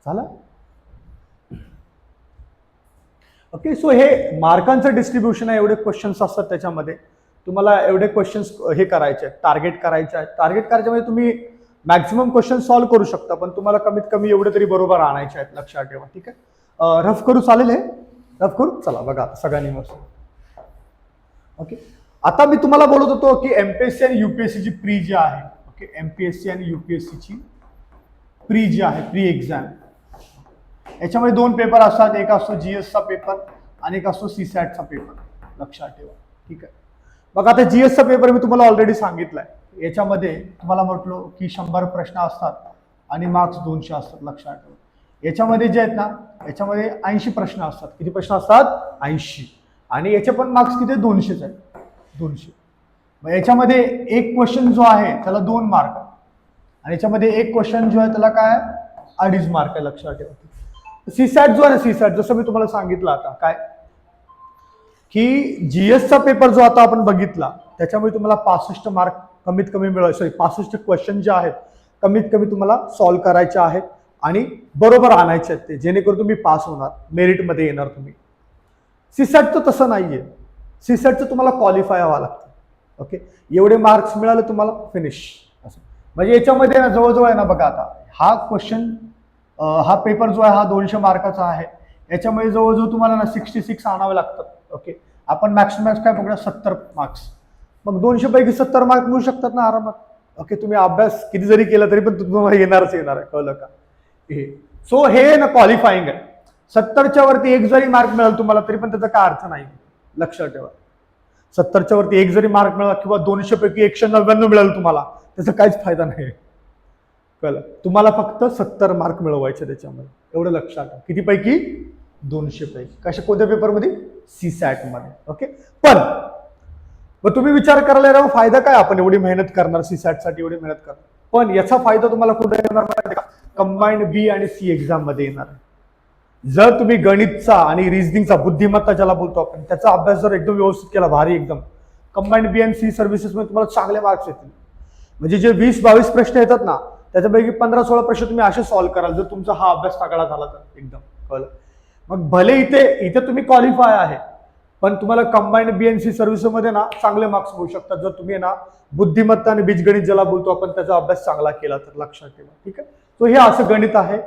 Speaker 1: झालं. ओके, सो हे मार्कांचं डिस्ट्रीब्युशन आहे, एवढे क्वेश्चन्स असतात त्याच्यामध्ये. तुम्हाला एवढे क्वेश्चन्स हे करायचे, टार्गेट करायचे आहेत. टार्गेट करायच्या म्हणजे तुम्ही मॅक्झिमम क्वेश्चन सॉल्व्ह करू शकता, पण तुम्हाला कमीत कमी एवढे तरी बरोबर आणायचे आहेत, लक्षात ठेवा. ठीक आहे, रफ करू चालेल? हे रफ करू. चला बघा सगळ्यांनी मस्त. ओके, आता मी तुम्हाला बोलत होतो की एमपीएससी आणि युपीएससीची प्री जी आहे. ओके, एमपीएससी आणि युपीएससीची प्री जी आहे, प्री एक्झाम, याच्यामध्ये 2 पेपर असतात. एक असतो जीएसचा पेपर आणि एक असतो सीसॅटचा पेपर, लक्षात ठेवा. ठीक आहे, बघा आता जीएसचा पेपर मी तुम्हाला ऑलरेडी सांगितलाय. याच्यामध्ये तुम्हाला म्हटलो की 100 प्रश्न असतात आणि मार्क्स 200 असतात, लक्षात ठेवा. याच्यामध्ये जे आहेत ना, याच्यामध्ये 80 प्रश्न असतात. किती प्रश्न असतात? 80. आणि याचे पण मार्क्स किती? 200 आहेत, 200. मग याच्यामध्ये एक क्वेश्चन जो आहे त्याला 2 मार्क आणि याच्यामध्ये एक क्वेश्चन जो आहे त्याला काय? 2.5 मार्क आहे, लक्षात ठेवा. सीसॅट जो आहे ना, सीसॅट जसं मी तुम्हाला सांगितलं आता काय, की जीएसचा पेपर जो आता आपण बघितला त्याच्यामुळे तुम्हाला 65 मार्क कमीत कमी मिळेल. सॉरी 65 क्वेश्चन जे आहेत कमीत कमी तुम्हाला सॉल्व्ह करायचे आहेत आणि बरोबर आणायचे आहेत ते, जेणेकरून तुम्ही पास होणार, मेरिटमध्ये येणार तुम्ही. सीसॅटचं तसं नाहीये. सीसॅटचं तुम्हाला क्वालिफाय व्हावं लागतं. ओके, एवढे मार्क्स मिळाले तुम्हाला फिनिश असं. म्हणजे याच्यामध्ये ना जवळजवळ आहे ना बघा, आता हा क्वेश्चन हा पेपर जो आहे हा 200 मार्काचा आहे. याच्यामध्ये जवळजवळ तुम्हाला ना 66 आणावे लागतात. ओके, आपण मॅक्स काय बघूया 70 मार्क्स. मग 200 पैकी 70 मार्क मिळू शकतात ना आरामात. ओके, तुम्ही अभ्यास किती जरी केला तरी पण तुम्हाला येणारच येणार आहे, कळलं का? हे सो हे ना क्वालिफाईंग आहे. 70च्या वरती एक जरी मार्क मिळाला तुम्हाला तरी पण त्याचा काय अर्थ नाही, लक्षात ठेवा. 70च्या वरती एक जरी मार्क मिळाला किंवा 200 पैकी 199 मिळालं तुम्हाला, त्याचा काहीच फायदा नाही, कळलं? तुम्हाला फक्त 70 मार्क मिळवायचे त्याच्यामध्ये, एवढं लक्षात ठेवा. किती पैकी? 200 पैकी. कशा कोणत्या पेपरमध्ये? सीसॅट मध्ये. ओके, पण मग तुम्ही विचार करायला फायदा काय, आपण एवढी मेहनत करणार सीसॅट साठी, एवढी मेहनत करणार, पण याचा फायदा तुम्हाला कुठे येणार माहिती का? कंबाईंड बी आणि सी एक्झाम मध्ये येणार आहे. जर तुम्ही गणितचा आणि रिझनिंगचा, बुद्धिमत्ता ज्याला बोलतो आपण, त्याचा अभ्यास जर एकदम व्यवस्थित केला, भारी एकदम, कंबाईंड बी आणि सी सर्व्हिसेस मध्ये तुम्हाला चांगले मार्क्स येतील. म्हणजे जे 20-22 प्रश्न येतात ना, त्याच्यापैकी 15-16 प्रश्न तुम्ही असे सॉल्व्ह कराल जर तुमचा हा अभ्यास तगडा झाला तर, एकदम, कळलं? मग भले इथे तुम्ही क्वालिफाय आहे, पण तुम्हाला कंबाईंड बीएनसी सर्व्हिसमध्ये ना चांगले मार्क्स मिळू शकतात जर तुम्ही ना बुद्धिमत्ता आणि बीजगणित ज्याला बोलतो आपण त्याचा अभ्यास चांगला केला तर, लक्षात ठेवा. ठीक आहे, तो हे असं गणित आहे.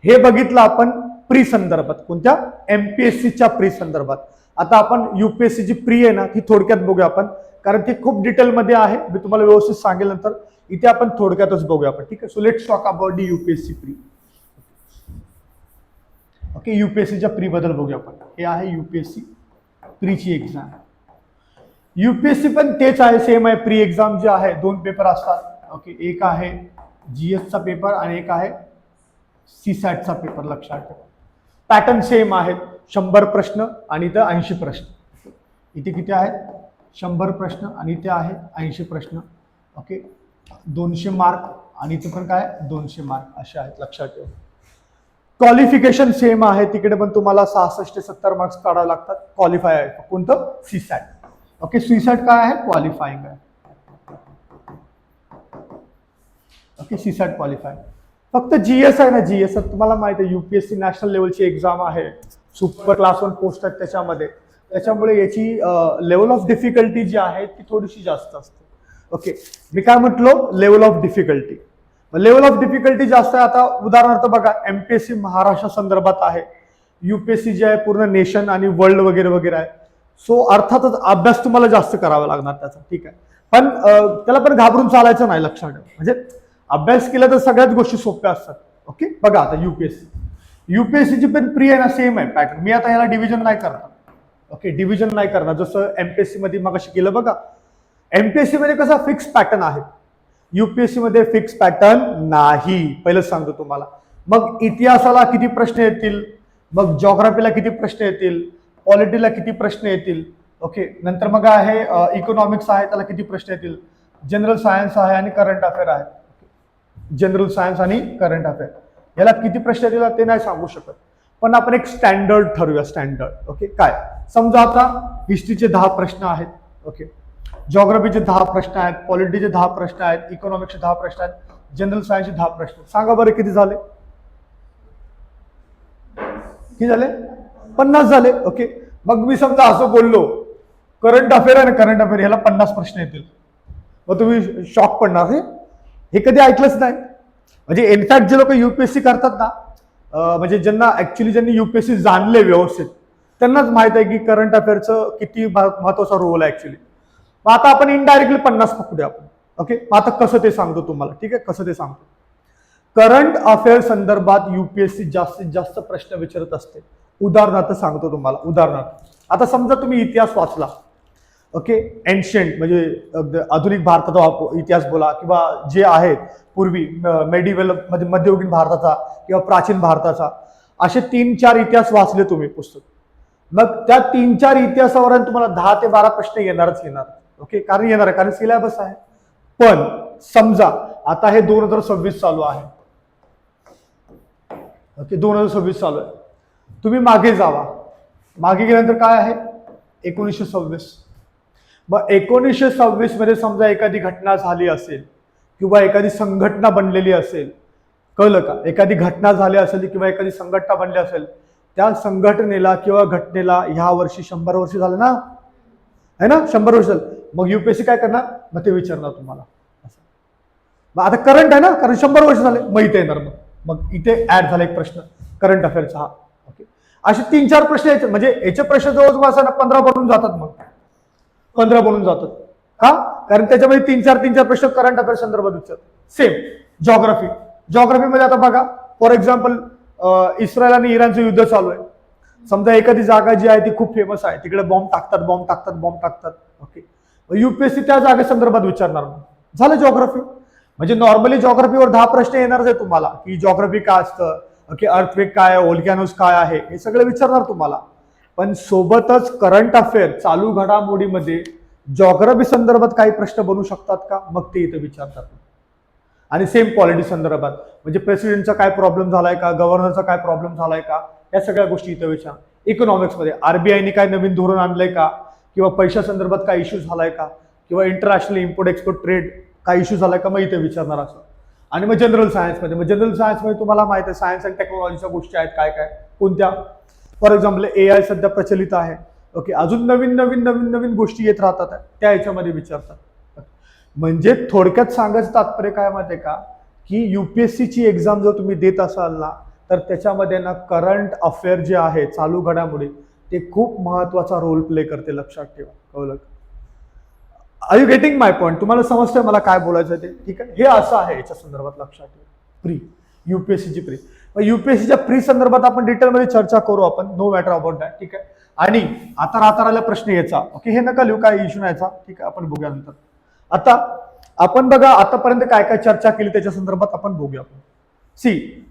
Speaker 1: हे बघितलं आपण प्री संदर्भात. कोणत्या? एमपीएससीच्या प्री संदर्भात. आता आपण यूपीएससीची प्री आहे ना ती थोडक्यात बघूया आपण, कारण ती खूप डिटेलमध्ये आहे, मी तुम्हाला व्यवस्थित सांगेल नंतर. इथे आपण थोडक्यातच बघूया आपण. ठीक आहे, so let's talk about the UPSC pre. Okay, यूपीएससीच्या प्री बद्दल बघूया आपण. हे आहे यूपीएससी प्रीची एक्झाम. यूपीएससी पण तेच आहे, सेम आहे. प्री एक्झाम जे आहे 2 पेपर असतात. ओके, एक आहे जीएसचा पेपर आणि एक आहे सीसॅटचा पेपर, लक्षात ठेवा. पॅटर्न सेम आहेत, 100 प्रश्न आणि इथं 80 प्रश्न. इथे किती आहेत? 100 प्रश्न आणि इथे आहे 80 प्रश्न. ओके, 200 मार्क आणि इथे पण काय 200 मार्क असे आहेत, लक्षात ठेवा. क्वालिफिकेशन सेम आहे, तिकडे पण तुम्हाला 66 ते 70 मार्क्स काढावे लागतात. क्वालिफाय आहे कोणतं? सीसॅट. ओके, सीसॅट काय आहे? क्वालिफाईंग आहे. Okay, CSAT qualify. फक्त जीएस आहे ना, जीएस तुम्हाला माहिती आहे यूपीएससी नॅशनल लेवलची एक्झाम आहे, सुपर क्लास 1 पोस्ट आहेत त्याच्यामध्ये, त्याच्यामुळे याची लेवल ऑफ डिफिकल्टी जी आहे ती थोडीशी जास्त असते. ओके, मी काय म्हटलो? Level of difficulty. Level of difficulty जास्त आहे. आता उदाहरणार्थ बघा, एमपीएससी महाराष्ट्र संदर्भात आहे, यूपीएससी जे आहे पूर्ण नेशन आणि वर्ल्ड वगैरे वगैरे आहे. सो अर्थातच अभ्यास तुम्हाला जास्त करावा लागणार त्याचा. ठीक आहे, पण त्याला पण घाबरून चालायचं नाही, लक्षात ठेवा. म्हणजे अभ्यास केला तर सगळ्याच गोष्टी सोप्या असतात. ओके, बघा आता यूपीएससीची पण प्री आहे ना, सेम आहे पॅटर्न. मी आता याला डिव्हिजन नाही करणार. ओके, डिव्हिजन नाही करणार, जसं एमपीएससी मध्ये मगाशी केलं बघा. एमपीएससी मध्ये कसा फिक्स पॅटर्न आहे, यूपीएससी मध्ये फिक्स पॅटर्न नाही, पहिलं सांगतो तुम्हाला. मग इतिहासाला किती प्रश्न येतील, मग जॉग्राफीला किती प्रश्न येतील, पॉलिटीला किती प्रश्न येतील. ओके, नंतर मग आहे इकॉनॉमिक्स आहे, त्याला किती प्रश्न येतील, जनरल सायन्स आहे आणि करंट अफेअर आहे. जनरल सायन्स आणि करंट अफेअर याला किती प्रश्न येतील ते नाही सांगू शकत, पण आपण एक स्टँडर्ड ठरवूया. स्टँडर्ड ओके, काय समजा आता हिस्ट्रीचे 10 प्रश्न आहेत. ओके, जॉग्राफीचे 10 प्रश्न आहेत, पॉलिटीचे 10 प्रश्न आहेत, इकॉनॉमिक्सचे 10 प्रश्न आहेत, जनरल सायन्सचे 10 प्रश्न. सांगा बरं किती झाले? किती झाले? 50 झाले. ओके, मग मी समजा असं बोललो करंट अफेअर आहे ना, करंट अफेअर ह्याला 50 प्रश्न येतील, मग तुम्ही शॉक पडणार. हे कधी ऐकलंच नाही. म्हणजे इनफॅक्ट जे लोक यूपीएससी करतात ना, म्हणजे ज्यांनी यूपीएससी जाणले व्यवस्थित, त्यांनाच माहित आहे की करंट अफेअरचं किती महत्वाचा रोल आहे ऍक्च्युली. मग आता आपण इनडायरेक्टली 50 पकडूया आपण. ओके, मग आता कसं ते सांगतो तुम्हाला. ठीक आहे, कसं ते सांगतो. करंट अफेअर संदर्भात यूपीएससी जास्तीत जास्त प्रश्न विचारत असते. उदाहरणार्थ सांगतो तुम्हाला. उदाहरणार्थ आता समजा तुम्ही इतिहास वाचला. ओके, एन्शियंट म्हणजे आधुनिक भारताचा इतिहास बोला, किंवा जे आहेत पूर्वी मेडिव्हल मध्ये मध्ययुगीन भारताचा किंवा प्राचीन भारताचा, असे 3-4 इतिहास वाचले तुम्ही पुस्तक. मग त्या 3-4 इतिहासावर तुम्हाला 10 ते 12 प्रश्न येणारच येणार. ओके, कारण येणार आहे, कारण सिलेबस आहे. पण समजा आता हे 2026 चालू आहे. ओके, 2026 चालू आहे. तुम्ही मागे जावा. मागे गेल्यानंतर काय आहे? 1926. मग 1926 मध्ये समजा एखादी घटना झाली असेल किंवा एखादी संघटना बनलेली असेल, कळलं का? एखादी घटना झाली असेल किंवा एखादी संघटना बनली असेल, त्या संघटनेला किंवा घटनेला ह्या वर्षी 100 वर्ष झालं ना, है ना, 100 वर्ष झालं. मग युपीएससी काय करणार? मग ते विचारणार तुम्हाला. मग आता करंट आहे ना, कारण 100 वर्ष झाले, मग इथे येणार. मग इथे ऍड झाला एक प्रश्न करंट अफेअरचा. हा ओके. असे 3-4 प्रश्न यायचे, म्हणजे याचे प्रश्न जवळजवळ 15 बनून जातात. मग 15 बनून जातात का? कारण त्याच्यामध्ये 3-4 प्रश्न करंट अफेअर संदर्भात विचारतात. सेम जॉग्राफीमध्ये आता बघा, फॉर एक्झाम्पल इस्रायल आणि इराणचं युद्ध चालू आहे. समजा एखादी जागा जी आहे ती खूप फेमस आहे, तिकडे बॉम्ब टाकतात. ओके. युपीएससी त्या जागेसंदर्भात विचारणार. झालं जॉग्राफी. म्हणजे नॉर्मली जॉग्राफीवर 10 प्रश्न येणारच आहे तुम्हाला, की जॉग्राफी काय असतं, ओके, अर्थक्वेक काय आहे, व्होल्कॅनोज काय आहे, हे सगळं विचारणार तुम्हाला. पण सोबतच करंट अफेअर चालू घडामोडीमध्ये जॉग्राफी संदर्भात काही प्रश्न बनू शकतात का? मग ते इथे विचारतात. आणि सेम पॉलिटी संदर्भात, म्हणजे प्रेसिडेंटचा काय प्रॉब्लेम झालाय का, गव्हर्नरचा काय प्रॉब्लेम झालाय का, या सगळ्या गोष्टी इथे विचार. इकॉनॉमिक्समध्ये आरबीआयने काय नवीन धोरण आणलंय का, किंवा पैशा संदर्भात काय इश्यू झालाय का, किंवा इंटरनॅशनल इम्पोर्ट एक्सपोर्ट ट्रेड काय इश्यू झालाय का, मग इथे विचारणार असं. आणि मग जनरल सायन्समध्ये तुम्हाला माहिती आहे सायन्स अँड टेक्नॉलॉजीच्या गोष्टी आहेत काय काय, कोणत्या. फॉर एक्झाम्पल AI सध्या प्रचलित आहे. ओके. अजून नवीन गोष्टी येत राहतात, त्या याच्यामध्ये विचारतात. म्हणजे थोडक्यात सांगायचं तात्पर्य काय माहिती आहे का, की युपीएससीची एक्झाम जर तुम्ही देत असाल ना, तर त्याच्यामध्ये ना करंट अफेअर जे आहे, चालू घडामोडी, ते खूप महत्वाचा रोल प्ले करते. लक्षात ठेवा. कळलं? Are you getting my point? तुम्हाला समजतंय मला काय बोलायचं ते? ठीक आहे. हे असं आहे याच्या संदर्भात. लक्षात ठेवा. प्री युपीएससीची प्री. युपीएससीच्या प्री संदर्भात आपण डिटेलमध्ये चर्चा करू आपण. No matter about that. ठीक आहे. आणि आता राहता प्रश्न याचा, ओके, हे नका लिहू, काय इश्यू नाही याचा. ठीक आहे, आपण बघूया नंतर. आता आपण बघा आतापर्यंत काय काय चर्चा केली त्याच्या संदर्भात आपण बघूया.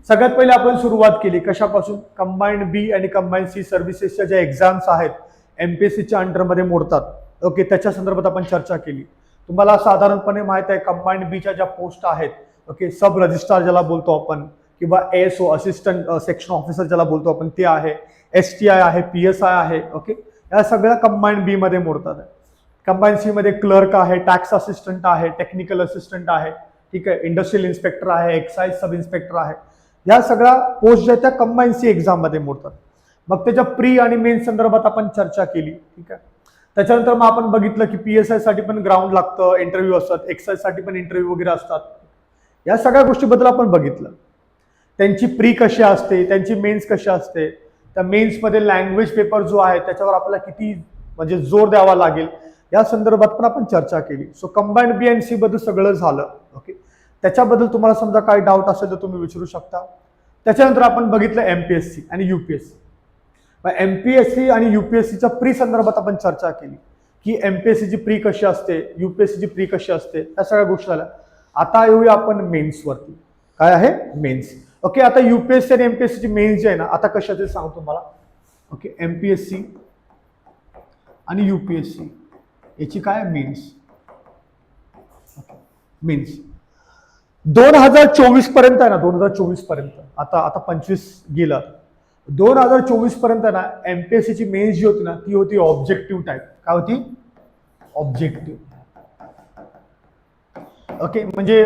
Speaker 1: सगळ्यात पहिले आपण सुरुवात केली कशापासून? कंबाईंड बी आणि कंबाईंड सी सर्व्हिसेसच्या ज्या एक्झाम्स आहेत एमपीएससीच्या अंडरमध्ये मोडतात. ओके. त्याच्या संदर्भात आपण चर्चा केली. तुम्हाला साधारणपणे माहित आहे कंबाईंड बीच्या ज्या पोस्ट आहेत, ओके, सब रजिस्ट्रार ज्याला बोलतो आपण, किंवा ASO असिस्टंट सेक्शन ऑफिसर ज्याला बोलतो आपण, ते आहे. STI आहे, PSI आहे. ओके. या सगळ्या कंबाईंड बी मध्ये मोडतात. कंबाईंड सी मध्ये क्लर्क आहे, टॅक्स असिस्टंट आहे, टेक्निकल असिस्टंट आहे. ठीक आहे. इंडस्ट्रियल इन्स्पेक्टर आहे, एक्साइज सब इन्स्पेक्टर आहे. या सगळ्या पोस्ट ज्या त्या कंबाईंड सी एक्झाम मध्ये मोडतात. मग त्याच्या प्री आणि मेन संदर्भात आपण चर्चा केली. ठीक आहे. त्याच्यानंतर मग आपण बघितलं की PSI साठी पण ग्राउंड लागतं, इंटरव्ह्यू असतात, एक्साइज साठी पण इंटरव्ह्यू वगैरे असतात. या सगळ्या गोष्टीबद्दल आपण बघितलं. त्यांची प्री कशी असते, त्यांची मेन्स कशी असते, त्या मेन्समध्ये लँग्वेज पेपर जो आहे त्याच्यावर आपल्याला किती म्हणजे जोर द्यावा लागेल, या संदर्भात पण आपण चर्चा केली. सो कंबाईंड बी आणि सी बद्दल सगळं झालं. ओके. त्याच्याबद्दल तुम्हाला समजा काही डाऊट असेल तर तुम्ही विचारू शकता. त्याच्यानंतर आपण बघितलं एमपीएससी आणि युपीएससी. एमपीएससी आणि युपीएससीच्या प्री संदर्भात आपण चर्चा केली की एमपीएससीची प्री कशी असते, युपीएससीची प्री कशी असते, या सगळ्या गोष्टी झाल्या. आता येऊया आपण मेन्सवरती. काय आहे? मेन्स. ओके. आता युपीएससी आणि एमपीएससीची मेन्स जे आहे ना, आता कशाचे सांगतो तुम्हाला. ओके. एमपीएससी आणि युपीएससी याची काय मेन्स. मेन्स 2024 पर्यंत आहे ना, 2024 पर्यंत, आता 25 गेला, 2024 पर्यंत ना एमपीएससीची मेन्स जी होती ना ती होती ऑब्जेक्टिव्ह टाईप. काय होती? ऑब्जेक्टिव्ह. ओके. म्हणजे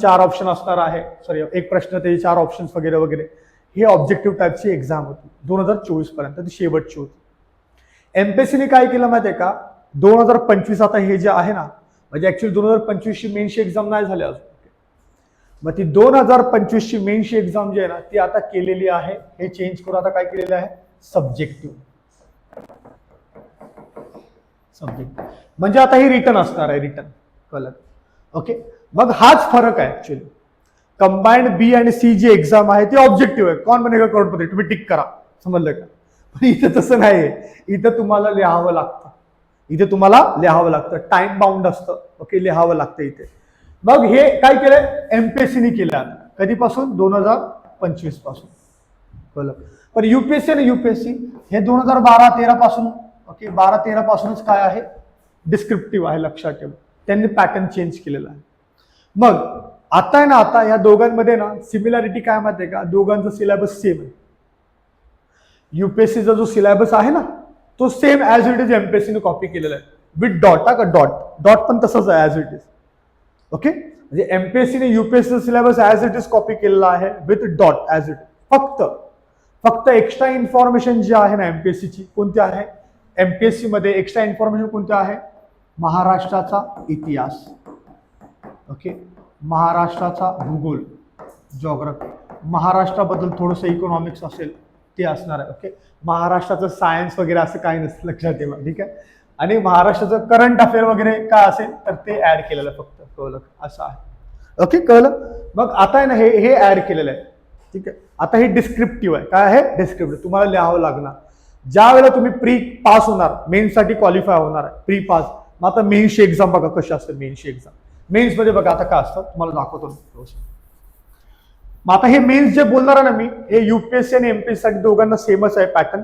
Speaker 1: 4 ऑप्शन असणार आहे, सॉरी एक प्रश्न, त्याचे 4 ऑप्शन्स वगैरे वगैरे. हे ऑब्जेक्टिव्ह टाईपची एक्झाम होती 2024 पर्यंत, ती शेवटची होती. एमपीएससीने काय केलं माहिती आहे का, 2025 आता हे जे आहे ना, म्हणजे ऍक्च्युअली 2025 ची मेन्सची एक्झाम नाही झाली अजून. मग ती 2025 ची मेन्सची एक्झाम जी आहे ना ती आता केलेली आहे. हे चेंज करून आता काय केलेलं आहे? सब्जेक्टिव्ह. म्हणजे आता ही रिटर्न असणार आहे, रिटर्न. कळलं? ओके. मग हाच फरक आहे ऍक्च्युअली. कंबाईंड बी आणि सी जी एक्झाम आहे ती ऑब्जेक्टिव्ह आहे. कौन बनेगा करोडपती, तुम्ही टिक करा. समजलं का? पण इथं तसं नाही. इथं तुम्हाला लिहावं लागतं. टाइम बाउंड असतं. ओके. लिहावं लागतं इथे. मग हे काय केलंय? एमपीएससीने केलं. कधीपासून? 2025 पासून. कळलं? पण युपीएससी आणि युपीएससी हे 2012-13 पासून. ओके. 12-13 पासूनच काय आहे? डिस्क्रिप्टिव्ह आहे. लक्षात ठेवा. त्यांनी पॅटर्न चेंज केलेला आहे. मग आता आहे ना, आता या दोघांमध्ये ना सिमिलॅरिटी काय माहिती आहे का, दोघांचा सिलेबस सेम आहे. युपीएससीचा जो सिलेबस आहे ना तो सेम ॲज इट इज एमपीएससीने कॉपी केलेला आहे विथ डॉट. का डॉट डॉट पण तसंच आहे ॲज इट इज. ओके, म्हणजे एमपीएससीने UPSC syllabus as it is copy केलेला आहे विथ डॉट ॲज इट. फक्त एक्स्ट्रा इन्फॉर्मेशन जी आहे ना एमपीएससीची, कोणती आहे? एमपीएससी मध्ये एक्स्ट्रा इन्फॉर्मेशन कोणती आहे? महाराष्ट्राचा इतिहास, ओके, महाराष्ट्राचा भूगोल, जॉग्राफी, महाराष्ट्राबद्दल थोडंसं इकॉनॉमिक्स असेल ते असणार आहे. ओके, महाराष्ट्राचं सायन्स वगैरे असं काही नसतं, लक्षात ठेवा. ठीक आहे. आणि महाराष्ट्राचं करंट अफेअर वगैरे काय असेल तर ते ऍड केलेलं फक्त. कळलं? असं आहे. ओके, कळलं? मग आता आहे ना हे ऍड केलेलं आहे. ठीक आहे. आता हे डिस्क्रिप्टिव्ह आहे. काय आहे? डिस्क्रिप्टिव्ह. तुम्हाला लिहावं लागणार ज्या वेळेला तुम्ही प्री पास होणार, मेन्ससाठी क्वालिफाय होणार आहे, प्री पास. मग आता मेन्सची एक्झाम बघा कशी असते. मेन्सची एक्झाम, मेन्स मध्ये बघा आता काय असतं तुम्हाला दाखवतो. मग आता हे मेन्स जे बोलणार आहे ना मी, हे युपीएससी आणि एमपीएससी साठी दोघांना सेमच आहे पॅटर्न.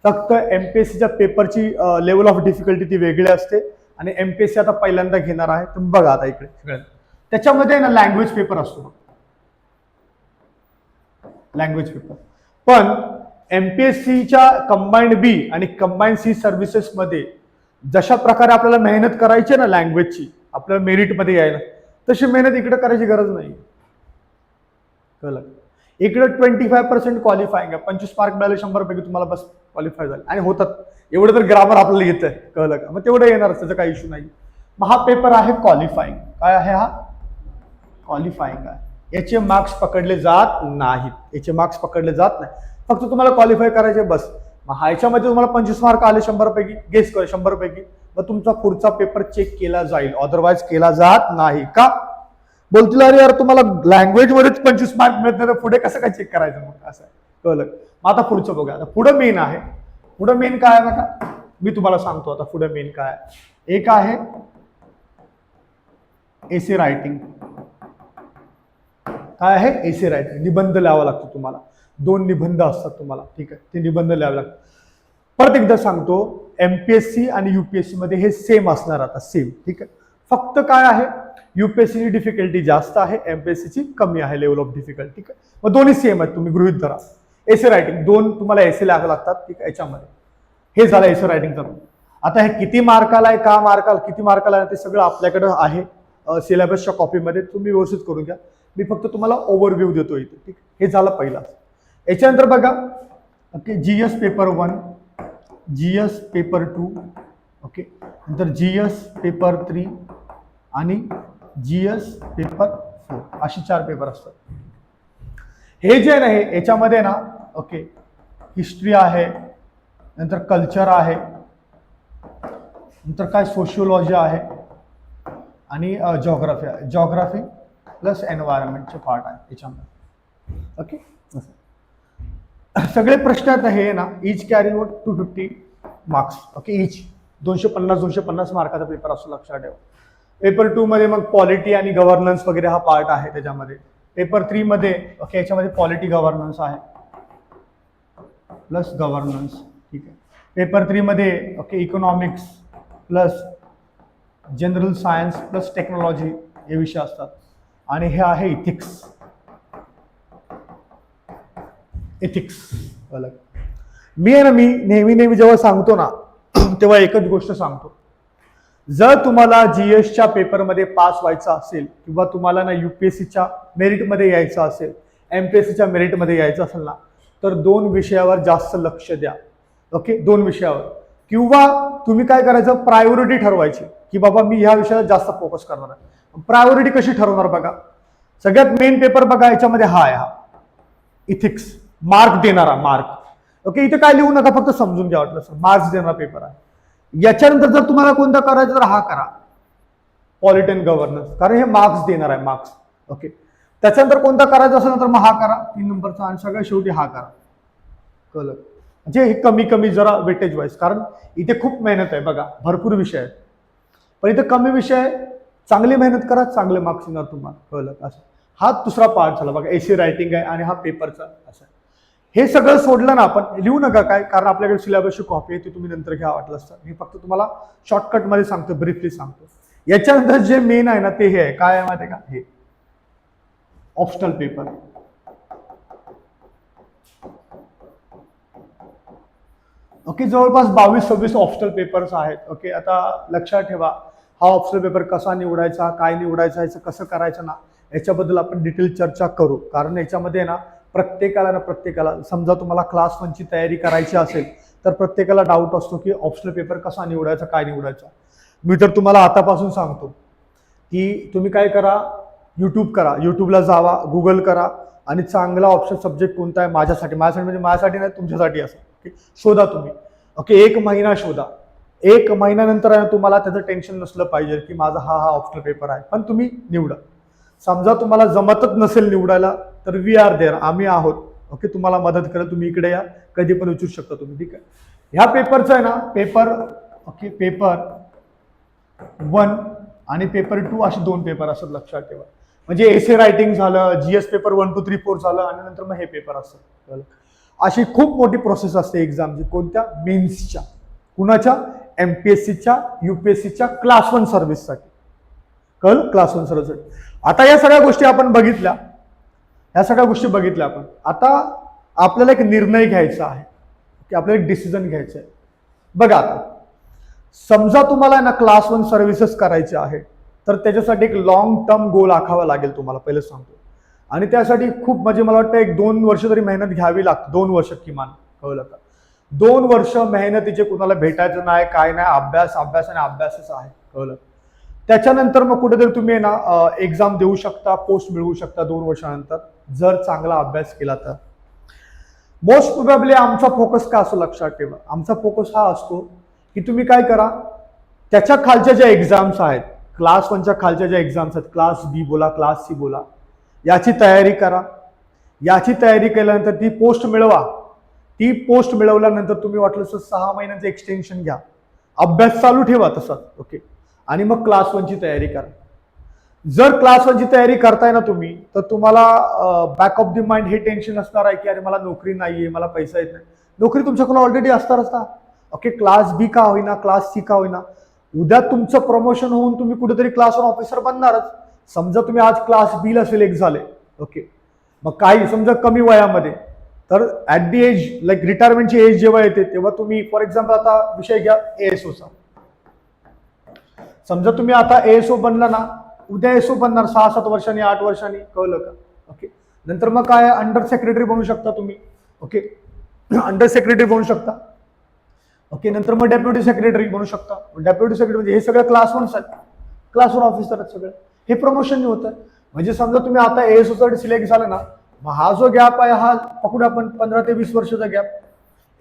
Speaker 1: फक्त एमपीएससीच्या पेपरची लेवल ऑफ डिफिकल्टी ती वेगळी असते आणि एमपीएससी आता पहिल्यांदा घेणार आहे. तुम्ही बघा आता इकडे सगळ्यात त्याच्यामध्ये ना लँग्वेज पेपर असतो, लँग्वेज पेपर. पण एमपीएससीच्या कंबाईंड बी आणि कंबाईंड सी सर्व्हिसेस मध्ये जशा प्रकारे आपल्याला मेहनत करायची ना लँग्वेजची, आपल्याला मेरिटमध्ये यायला, तशी मेहनत इकडे करायची गरज नाही. कळलं? इकडे 25% क्वालिफाईंग आहे. 25 मार्क मिळाले 100 पैकी तुम्हाला बस क्वालिफाय झाले आणि होतात. एवढं तर ग्रामर आपल्याला येतं. कळलं का? मग तेवढं येणार, त्याचा काही इश्यू नाही. मग हा पेपर आहे क्वालिफाईंग. काय आहे हा? क्वालिफाईंग आहे. याचे मार्क्स पकडले जात नाहीत, याचे मार्क्स पकडले जात नाही. फक्त तुम्हाला क्वालिफाय करायचे बस. मग ह्याच्यामध्ये तुम्हाला 25 मार्क आले 100 पैकी, गेस कर 100 पैकी, मग तुमचा पुढचा पेपर चेक केला जाईल, अदरवाइज केला जात नाही. का? बोलतील अरे यार तुम्हाला लँग्वेज मध्येच 25 मार्क मिळत नाही तर पुढे कसं काय चेक करायचं? मग असं कळलं. मग आता पुढचं बघा. आता पुढं मेन आहे. पुढं मेन काय आहे बघा, मी तुम्हाला सांगतो आता पुढं मेन काय आहे. एक आहे एसे रायटिंग. काय आहे? एसे रायटिंग. निबंध लिहावा लागतो तुम्हाला. 2 निबंध असतात तुम्हाला. ठीक आहे, ते निबंध लिहावे लागतात. परत एकदा सांगतो, एमपीएससी आणि युपीएससी मध्ये हे सेम असणार आता, सेम. ठीक आहे. फक्त काय आहे, युपीएससीची डिफिकल्टी जास्त आहे, एमपीएससीची कमी आहे लेवल ऑफ डिफिकल्टी. ठीक आहे. मग दोन्ही सेम आहेत, तुम्ही गृहीत धरा. एसे रायटिंग 2 तुम्हाला एसे लिहावे लागतात. ठीक आहे, याच्यामध्ये हे झालं एसे रायटिंगचं. आता हे किती मार्काला आहे, का मार्काला, किती मार्काला आहे, ते सगळं आपल्याकडे आहे सिलेबसच्या कॉपीमध्ये. तुम्ही व्यवस्थित करून घ्या. मी फक्त तुम्हाला ओव्हरव्ह्यू देतो इथे. ठीक, हे झालं पहिला. याच्यानंतर बघा, okay, GS paper 1, GS paper 2, okay, नंतर जीएस पेपर 3 आणि जीएस पेपर 4, अशी 4 पेपर असतात. हे जे आहे याच्यामध्ये ना, ओके, हिस्ट्री आहे, नंतर कल्चर आहे, नंतर काय सोशिओलॉजी आहे आणि जॉग्राफी आहे. जॉग्राफी प्लस एन्व्हायरमेंटचे पार्ट आहे याच्यामध्ये. ओके, सगळे प्रश्न आहेत हे ना, इच कॅरी 250 मार्क्स. ओके, इच 250 मार्काचा पेपर असतो, लक्षात ठेवा. पेपर 2 मध्ये मग पॉलिटी आणि गव्हर्नन्स वगैरे हा पार्ट आहे त्याच्यामध्ये. पेपर 3 मध्ये ओके, याच्यामध्ये पॉलिटी गव्हर्नन्स आहे प्लस गव्हर्नन्स. ठीक आहे. पेपर 3 मध्ये okay, economics plus general science plus technology हे विषय असतात. आणि हे आहे इथिक्स. एथिक्स. मी आहे ना, मी नेहमी जेव्हा सांगतो ना तेव्हा एकच गोष्ट सांगतो, जर तुम्हाला जीएसच्या पेपरमध्ये पास व्हायचं असेल किंवा तुम्हाला ना युपीएससीच्या मेरिटमध्ये यायचं असेल, एमपीएससीच्या मेरिटमध्ये यायचं असेल ना, तर 2 विषयावर जास्त लक्ष द्या. ओके, 2 विषयावर. किंवा तुम्ही काय करायचं, प्रायोरिटी ठरवायची की बाबा मी ह्या विषयाला जास्त फोकस करणार आहे. प्रायोरिटी कशी ठरवणार बघा. सगळ्यात मेन पेपर बघा याच्यामध्ये हा आहे, हा इथिक्स. मार्क देणारा, मार्क. ओके, इथे काय लिहू नका, फक्त समजून घ्या वाटलं सर, मार्क्स देणारा पेपर आहे. याच्यानंतर जर तुम्हाला कोणता करायचं तर हा करा, पॉलिटी अँड गव्हर्नन्स, कारण हे मार्क्स देणार आहे, मार्क्स. ओके, त्याच्यानंतर कोणता करायचा असेल तर मग हा करा 3 नंबरचा, आणि सगळ्यात शेवटी हा करा. कळलं? म्हणजे हे कमी जरा वेटेज वाईज, कारण इथे खूप मेहनत आहे बघा, भरपूर विषय आहेत. पण इथे कमी विषय आहे, चांगली मेहनत करा, चांगले मार्क्स येणार तुम्हाला. कळलं? असं हा दुसरा पार्ट झाला बघा, एसी रायटिंग आहे आणि हा पेपरचा असं. हे सगळं सोडलं ना आपण, लिहू नका काय, कारण आपल्याकडे सिलेबसची कॉपी आहे, ती तुम्ही नंतर घ्या वाटलं असतं. हे फक्त तुम्हाला शॉर्टकटमध्ये सांगतो, ब्रीफली सांगतो. याच्यानंतर जे मेन आहे ना ते हे आहे, काय आहे माहिती आहे का, हे ऑप्शनल पेपर. ओके, जवळपास 22-26 ऑप्शनल पेपर्स आहेत. ओके, आता लक्षात ठेवा हा ऑप्शनल पेपर कसा निवडायचा, काय निवडायचा, याचं कसं करायचं ना, याच्याबद्दल आपण डिटेल चर्चा करू. कारण याच्यामध्ये ना प्रत्येकाला समजा तुम्हाला क्लास 1ची तयारी करायची असेल तर प्रत्येकाला डाऊट असतो की ऑप्शनल पेपर कसा निवडायचा, काय निवडायचा. मी तर तुम्हाला आतापासून सांगतो की तुम्ही काय करा, यूट्यूब करा, यूट्यूबला जावा, गुगल करा आणि चांगला ऑप्शन सब्जेक्ट कोणता आहे माझ्यासाठी म्हणजे माझ्यासाठी नाही तुमच्यासाठी असं. ओके, शोधा तुम्ही. ओके, 1 महिना शोधा. 1 महिन्यानंतर आहे तुम्हाला त्याचं टेन्शन नसलं पाहिजे की माझा हा ऑप्शनल पेपर आहे, पण तुम्ही निवडा. समजा तुम्हाला जमतच नसेल निवडायला तर वी आर देअर, आम्ही आहोत. ओके, तुम्हाला मदत करा. तुम्ही इकडे या, कधी पण विचारू शकता तुम्ही. ठीक आहे, ह्या पेपरचं आहे ना पेपर 1 आणि पेपर 2 असे 2 पेपर असतात, लक्षात ठेवा. म्हणजे एसे रायटिंग झालं, जीएस पेपर 1, 2, 3, 4 झालं आणि नंतर मग हे पेपर असतात. अशी खूप मोठी प्रोसेस असते एक्झामची. कोणत्या? मेन्सच्या. कुणाच्या? एमपीएससीच्या, युपीएससीच्या क्लास 1 सर्व्हिससाठी. कळलं? क्लास 1 सर्व्हिससाठी. आता या सगळ्या गोष्टी आपण बघितल्या. आपण आता आपल्याला एक निर्णय घ्यायचा आहे की आपल्याला एक डिसिजन घ्यायचं आहे. बघा, आता समजा तुम्हाला ना क्लास 1 सर्व्हिसेस करायचे आहे तर त्याच्यासाठी एक लॉंग टर्म गोल आखावा लागेल तुम्हाला, पहिले सांगतो. आणि त्यासाठी खूप म्हणजे मला वाटतं 1-2 वर्ष तरी मेहनत घ्यावी लागते. 2 वर्ष किमान. कळलं का? 2 वर्ष मेहनतीचे कुणाला भेटायचं नाही, काय नाही, अभ्यास आणि अभ्यासच आहे. कळलं? त्याच्यानंतर मग कुठेतरी तुम्ही ना एक्झाम देऊ शकता, पोस्ट मिळवू शकता 2 वर्षानंतर, जर चांगला अभ्यास केला तर. मोस्ट प्रोबॅबली आमचा फोकस का असतो लक्षात ठेवा. आमचा फोकस हा असतो की तुम्ही काय करा, त्याच्या खालच्या ज्या एक्झाम्स आहेत, क्लास 1च्या खालच्या ज्या एक्झाम्स आहेत, क्लास बी बोला, क्लास सी बोला, याची तयारी करा. याची तयारी केल्यानंतर ती पोस्ट मिळवा. ती पोस्ट मिळवल्यानंतर तुम्ही वाटलं तर 6 महिन्यांचं एक्सटेन्शन घ्या, अभ्यास चालू ठेवा तसाच. ओके, आणि मग क्लास 1ची तयारी करा. जर क्लास 1ची तयारी करताय ना तुम्ही, तर तुम्हाला बॅक ऑफ द माइंड हे टेन्शन असणार आहे की अरे मला नोकरी नाहीये, मला पैसा येत नाही. नोकरी तुमच्याकडे ऑलरेडी असणारच ना. ओके, क्लास बी का होईना, क्लास सी का होईना, उद्या तुमचं प्रमोशन होऊन तुम्ही कुठेतरी क्लास 1 ऑफिसर बनणारच. समजा तुम्ही आज क्लास बी ला सिलेक्ट झाले. ओके, मग काही समजा कमी वयामध्ये, तर ऍट दी एज लाईक रिटायरमेंटची एज जेव्हा येते तेव्हा तुम्ही फॉर एक्झाम्पल आता विषय घ्या एएसओचा. समजा तुम्ही आता एएसओ बनला ना, उद्या एसओ बनणार 6-7 वर्षांनी, 8 वर्षांनी. कळलं का? ओके, नंतर मग काय अंडर सेक्रेटरी बनू शकता तुम्ही. ओके, अंडर सेक्रेटरी बनू शकता. ओके, नंतर मग डेप्युटी सेक्रेटरी बनू शकता. डेप्युटी सेक्रेटरी म्हणजे हे सगळं क्लास 1 साठी, क्लास 1 ऑफिसर आहेत सगळे. हे प्रमोशन होतं. म्हणजे समजा तुम्ही आता एएसओ साठी सिलेक्ट झाला ना, मग हा जो गॅप आहे हा पकडू आपण 15 ते 20 वर्षाचा गॅप.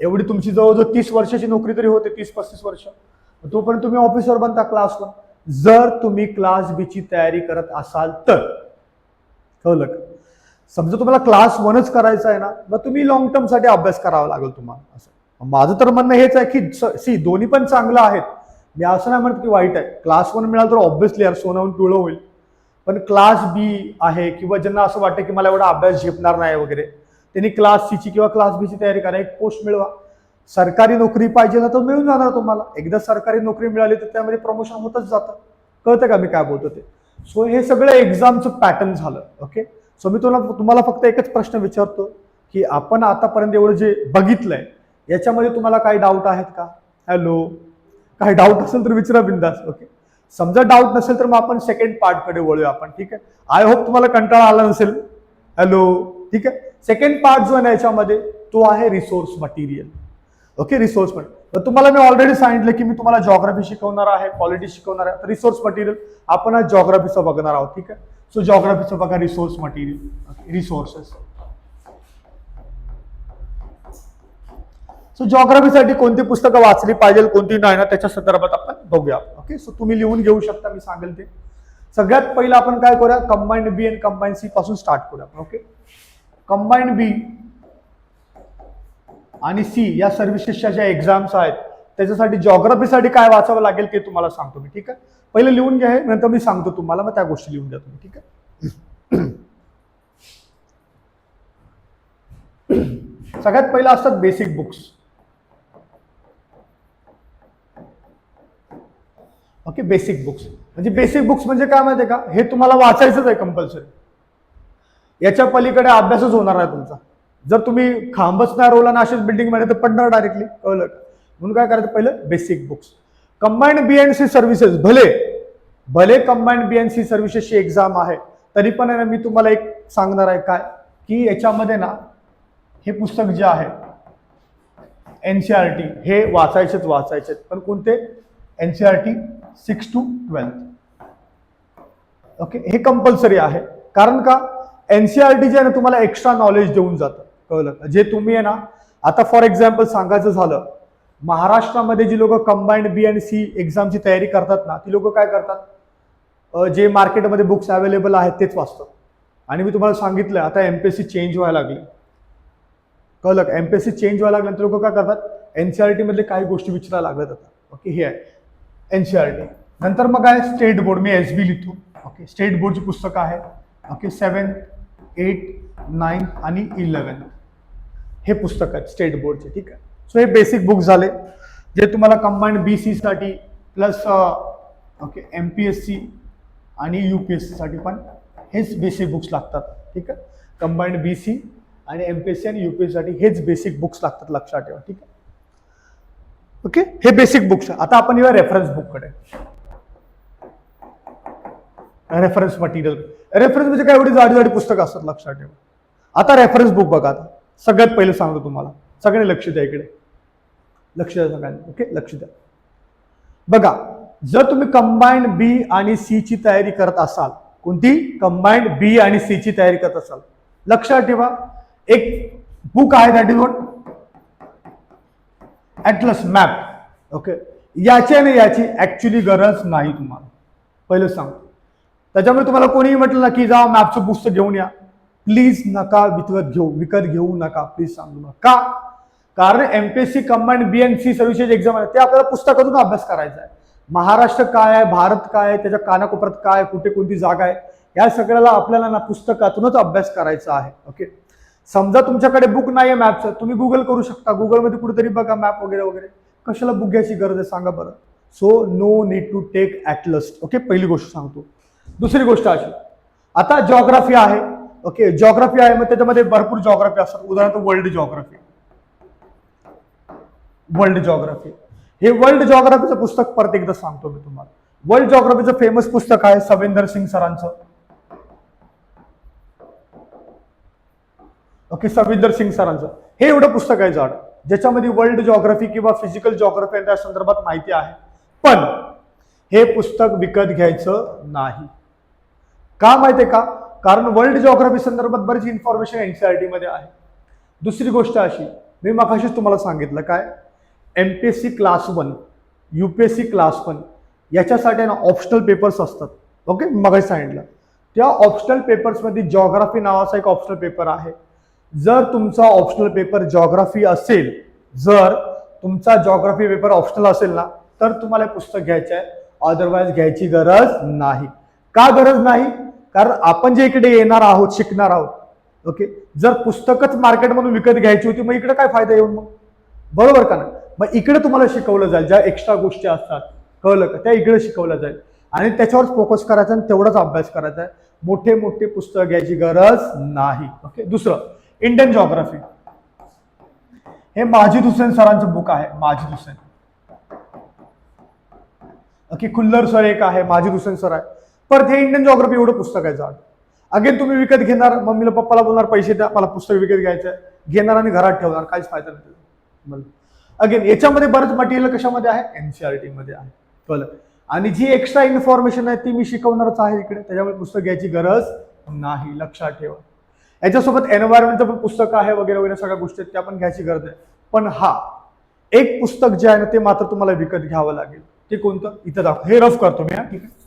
Speaker 1: एवढी तुमची जवळजवळ 30 वर्षाची नोकरी तरी होते, 30-35 वर्ष. तोपर्यंत तुम्ही ऑफिसर बनता क्लास 1, जर तुम्ही क्लास बी ची तयारी करत असाल तर. कळलं का? समजा तुम्हाला क्लास 1च करायचा आहे ना, मग तुम्ही लॉंग टर्म साठी अभ्यास करावा लागेल तुम्हाला. असं माझं तर म्हणणं हेच आहे की दोन्ही पण चांगलं आहेत. मी असं नाही म्हणत की वाईट आहे. क्लास 1 मिळालं तर ऑब्व्हियसली यार सोनावून पिवळं होईल. पण क्लास बी आहे किंवा ज्यांना असं वाटतं की मला एवढा अभ्यास झेपणार नाही वगैरे, त्यांनी क्लास सी ची किंवा क्लास बी ची तयारी करा, एक पोस्ट मिळवा. सरकारी नोकरी पाहिजे ना तर मिळून जाणार तुम्हाला. एकदा सरकारी नोकरी मिळाली तर त्यामध्ये प्रमोशन होतच जातं. कळतं का मी काय बोलतो ते? सो हे सगळं एक्झामचं पॅटर्न झालं. ओके, सो मी तुम्हाला फक्त एकच प्रश्न विचारतो की आपण आतापर्यंत एवढं जे बघितलंय याच्यामध्ये तुम्हाला काही डाऊट आहेत का? हॅलो, काही डाऊट असेल तर विचारा बिंदास. ओके, समजा डाऊट नसेल तर मग आपण सेकंड पार्ट कडे वळूया आपण. ठीक आहे, आय होप तुम्हाला कंटाळा आला नसेल. हॅलो, ठीक आहे. सेकंड पार्ट जो आहे ना याच्यामध्ये तो आहे resource material. Okay, resource material तुम्हाला मी ऑलरेडी सांगितलं की मी तुम्हाला जॉग्राफी शिकवणार आहे, पॉलिटी शिकवणार आहे. रिसोर्स मटेरियल आपण आज जॉग्राफीचं बघणार आहोत. ठीक आहे, सो जॉग्राफीचं बघा, रिसोर्स मटेरियल, रिसोर्सेस. सो जॉग्राफीसाठी कोणती पुस्तकं वाचली पाहिजे, कोणती नाही ना, त्याच्या संदर्भात आपण बघूया. ओके, सो तुम्ही लिहून घेऊ शकता, मी सांगेल ते. सगळ्यात पहिलं आपण काय करूया, कंबाईंड बी आणि कंबाईंड सी पासून स्टार्ट करूया. ओके, कंबाईंड बी आणि सी या सर्व्हिसेसच्या ज्या एक्झाम्स आहेत त्याच्यासाठी जॉग्राफीसाठी काय वाचावं लागेल ते तुम्हाला सांगतो मी. ठीक आहे, पहिलं लिहून घ्या, नंतर मी सांगतो तुम्हाला, मग त्या गोष्टी लिहून घ्या तुम्ही. ठीक आहे, सगळ्यात पहिलं असतात basic books. Okay, basic books म्हणजे काय माहितीये का, हे तुम्हाला वाचायचंच आहे कंपल्सरी. याच्या पलीकडे अभ्यासच होणार आहे तुमचा. जर तुम्ही खांबच नाही रोवला ना अशीच बिल्डिंग मध्ये तर पडणार डायरेक्टली. कळलं? म्हणून काय करायचं, पहिलं basic books. Combined B and C services, भले कंबाईंड बी अँड सी सर्व्हिसेसची एक्झाम आहे, तरी पण आहे ना मी तुम्हाला एक सांगणार आहे काय, की याच्यामध्ये ना हे पुस्तक जे आहे एनसीईआरटी हे वाचायचे, पण कोणते, एनसीईआरटी 6 to 12. ओके, हे कंपल्सरी आहे. कारण का, एनसीईआरटी जे आहे ना तुम्हाला एक्स्ट्रा नॉलेज देऊन जातं, कळलं का. जे तुम्ही आहे ना, आता फॉर एक्झाम्पल सांगायचं झालं, महाराष्ट्रामध्ये जी लोक कंबाईंड बी आणि सी एक्झामची तयारी करतात ना, ती लोक काय करतात, जे मार्केटमध्ये बुक्स अवेलेबल आहेत तेच वाचतात. आणि मी तुम्हाला सांगितलं आता एमपीएससी चेंज व्हायला लागली, कळलं का. एमपीएससी चेंज व्हायला लागल्यानंतर लोक काय करतात, एनसीईआरटी मधले काही गोष्टी विचारायला लागल्या जातात. ओके, हे आहे एनसीईआरटी. नंतर मग आहे स्टेट बोर्ड, मी एसबी लिहितो. ओके, स्टेट बोर्डची पुस्तकं आहे. ओके, 7, 8, 9 आणि 11 हे पुस्तक आहेत स्टेट बोर्डचे. ठीक आहे. सो हे बेसिक बुक झाले जे तुम्हाला कंबाईंड बीसी साठी प्लस ओके एमपीएससी आणि यूपीएससी साठी पण हेच बेसिक बुक्स लागतात. ठीक आहे, कंबाईंड बीसी आणि एमपीएससी आणि यूपीएससी साठी हेच बेसिक बुक्स लागतात, लक्षात ठेवा. ठीक आहे. ओके, हे बेसिक बुक्स. आता आपण येऊया रेफरन्स बुककडे. रेफरन्स मटेरियल, रेफरन्स म्हणजे काय, एवढी जाडी पुस्तकं असतात, लक्षात ठेवा. आता रेफरन्स बुक बघा. आता सगळ्यात पहिले सांगतो तुम्हाला, सगळे लक्ष द्या इकडे, लक्ष द्या सगळ्यांनी. ओके, लक्ष द्या. बघा, जर तुम्ही कंबाईंड बी आणि सी ची तयारी करत असाल, कोणती, कंबाईंड बी आणि सी ची तयारी करत असाल, लक्षात ठेवा एक बुक आहे, that is what atlas map. Okay, याची ऍक्च्युली गरज नाही तुम्हाला, पहिलं सांगतो. त्याच्यामुळे तुम्हाला कोणीही म्हटलं ना की जा मॅपचं पुस्तक घेऊन या, प्लीज नका, विकत घेऊ नका, प्लीज सांगू नका. कारण एमपीएससी कंबाईंड बी आणि सी सर्व्हिसेस एक्झाम आहे, ते आपल्याला पुस्तकातून अभ्यास करायचा आहे. महाराष्ट्र काय आहे, भारत काय आहे, त्याच्या कानाकोपऱ्यात काय, कुठे कोणती जागा आहे, या सगळ्याला आपल्याला ना पुस्तकातूनच अभ्यास करायचा आहे. ओके, समजा तुमच्याकडे बुक नाही आहे मॅपचं, तुम्ही गुगल करू शकता, गुगलमध्ये कुठेतरी बघा मॅप वगैरे वगैरे. कशाला बुक घ्यायची गरज आहे सांगा बरं. So no need to take atlas. Okay, पहिली गोष्ट सांगतो. दुसरी गोष्ट अशी, आता जॉग्राफी आहे. ओके, जॉग्राफी आहे, मग त्याच्यामध्ये भरपूर जॉग्राफी असतात. उदाहरणार्थ वर्ल्ड जॉग्राफी, हे वर्ल्ड जॉग्राफीचं पुस्तक परत एकदा सांगतो मी तुम्हाला. वर्ल्ड जॉग्राफीचं फेमस पुस्तक आहे सविंदर सिंग सरांचं. ओके, सविंदर सिंग सरांचं हे एवढं पुस्तक आहे जाड, ज्याच्यामध्ये वर्ल्ड जॉग्राफी किंवा फिजिकल जॉग्राफी त्या संदर्भात माहिती आहे. पण हे पुस्तक विकत घ्यायचं नाही. का माहितीये का, कारण वर्ल्ड जॉग्राफी संदर्भात बरीच इन्फॉर्मेशन एनसीईआरटी मध्ये आहे. दुसरी गोष्ट अशी, मी मगाशीच तुम्हाला सांगितलं काय, एमपीएससी क्लास 1, यूपीएससी क्लास 1 याच्यासाठी ना ऑप्शनल पेपर्स असतात. ओके, मगाशी सांगितलं, त्या ऑप्शनल पेपर्समध्ये जॉग्राफी नावाचा एक ऑप्शनल पेपर आहे. जर तुमचा ऑप्शनल पेपर जॉग्राफी असेल, जर तुमचा जॉग्राफी पेपर ऑप्शनल असेल ना, तर तुम्हाला पुस्तक घ्यायचं आहे, अदरवाईज घ्यायची गरज नाही. का गरज नाही, कारण आपण जे इकडे येणार आहोत, शिकणार आहोत. ओके, जर पुस्तकच मार्केटमधून विकत घ्यायची होती, मग इकडे काय फायदा येऊन, मग बरोबर का ना. मग इकडे तुम्हाला शिकवलं जाईल, ज्या एक्स्ट्रा गोष्टी असतात, कळलं का, त्या इकडे शिकवल्या जाईल आणि त्याच्यावर फोकस करायचा आणि तेवढाच अभ्यास करायचा आहे. मोठे मोठे पुस्तक घ्यायची गरज नाही. ओके, दुसरं इंडियन जॉग्राफी, हे माजिद हुसेन सरांचं बुक आहे. माजिद हुसेन, ओके, खुल्लर सर एक आहे, माजिद हुसेन सर आहे. परत हे इंडियन जॉग्राफी एवढं पुस्तक आहे जाड. अगेन तुम्ही विकत घेणार, मम्मीला पप्पाला बोलणार पैसे द्या, मला पुस्तक विकत घ्यायचं आहे, घेणार आणि घरात ठेवणार, काहीच फायदा नाही. अगेन याच्यामध्ये बरंच मटेरियल कशामध्ये आहे, एनसीईआरटी मध्ये आहे. कळलं. आणि जी एक्स्ट्रा इन्फॉर्मेशन आहे ती मी शिकवणारच आहे इकडे, त्याच्यामुळे पुस्तक घ्यायची गरज नाही, लक्षात ठेवा. याच्यासोबत एन्व्हायरमेंटचं पण पुस्तक आहे वगैरे वगैरे सगळ्या गोष्टी त्या पण घ्यायची गरज आहे. पण हा एक पुस्तक जे आहे ना ते मात्र तुम्हाला विकत घ्यावं लागेल. ते कोणतं, इथं दाखव, हे रफ करतो मी. ठीक आहे,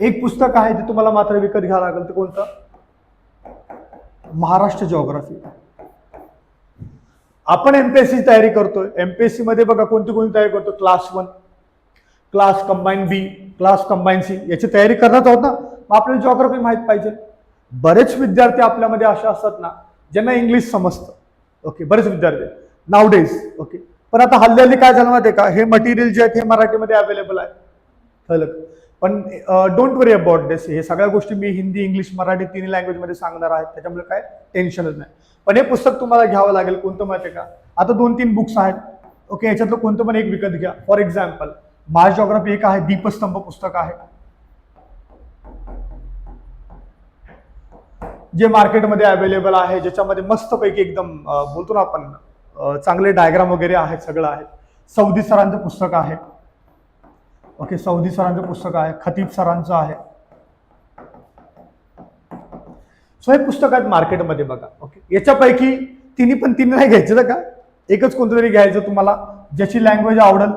Speaker 1: एक पुस्तक आहे ते तुम्हाला मात्र विकत घ्यावं लागेल. ते कोणतं, महाराष्ट्र जॉग्राफी. आपण एमपीएससी तयारी करतोय, एमपीएससी मध्ये बघा कोणती कोणती तयारी करतो, क्लास 1, क्लास कंबाईन बी, क्लास कंबाईन सी याची तयारी करत आहोत ना. मग आपल्याला जॉग्राफी माहित पाहिजे. बरेच विद्यार्थी आपल्यामध्ये असे असतात ना ज्यांना इंग्लिश समजतं. ओके, बरेच विद्यार्थी नावडेज. ओके, पण आता हल्ली काय झालं माहिती आहे का, हे मटेरियल जे आहे हे मराठीमध्ये अवेलेबल आहे. कळलं. पण डोंट वरी अबाउट दिस, हे सगळ्या गोष्टी मी हिंदी, इंग्लिश, मराठी तिन्ही लँग्वेजमध्ये सांगणार आहे, त्याच्यामुळे काय टेन्शनच नाही. पण हे पुस्तक तुम्हाला घ्यावं लागेल. कोणतं माहिती आहे का, आता 2-3 बुक्स आहेत. ओके, याच्यातलं कोणतं पण एक विकत घ्या. फॉर एक्झाम्पल मास जॉग्राफी एक आहे, दीपस्तंभ पुस्तक आहे, जे मार्केटमध्ये अवेलेबल आहे, ज्याच्यामध्ये मस्तपैकी एकदम बोलतो ना आपण चांगले डायग्राम वगैरे आहेत, सगळं आहे. सौदी सरांचं पुस्तक आहे. ओके, सौदी सरांचं पुस्तक आहे, खतीब सरांचं आहे. सो हे पुस्तक आहेत मार्केटमध्ये बघा. ओके, याच्यापैकी तीन नाही घ्यायचं ना का, एकच कोणतं तरी घ्यायचं तुम्हाला, ज्याची लँग्वेज आवडेल.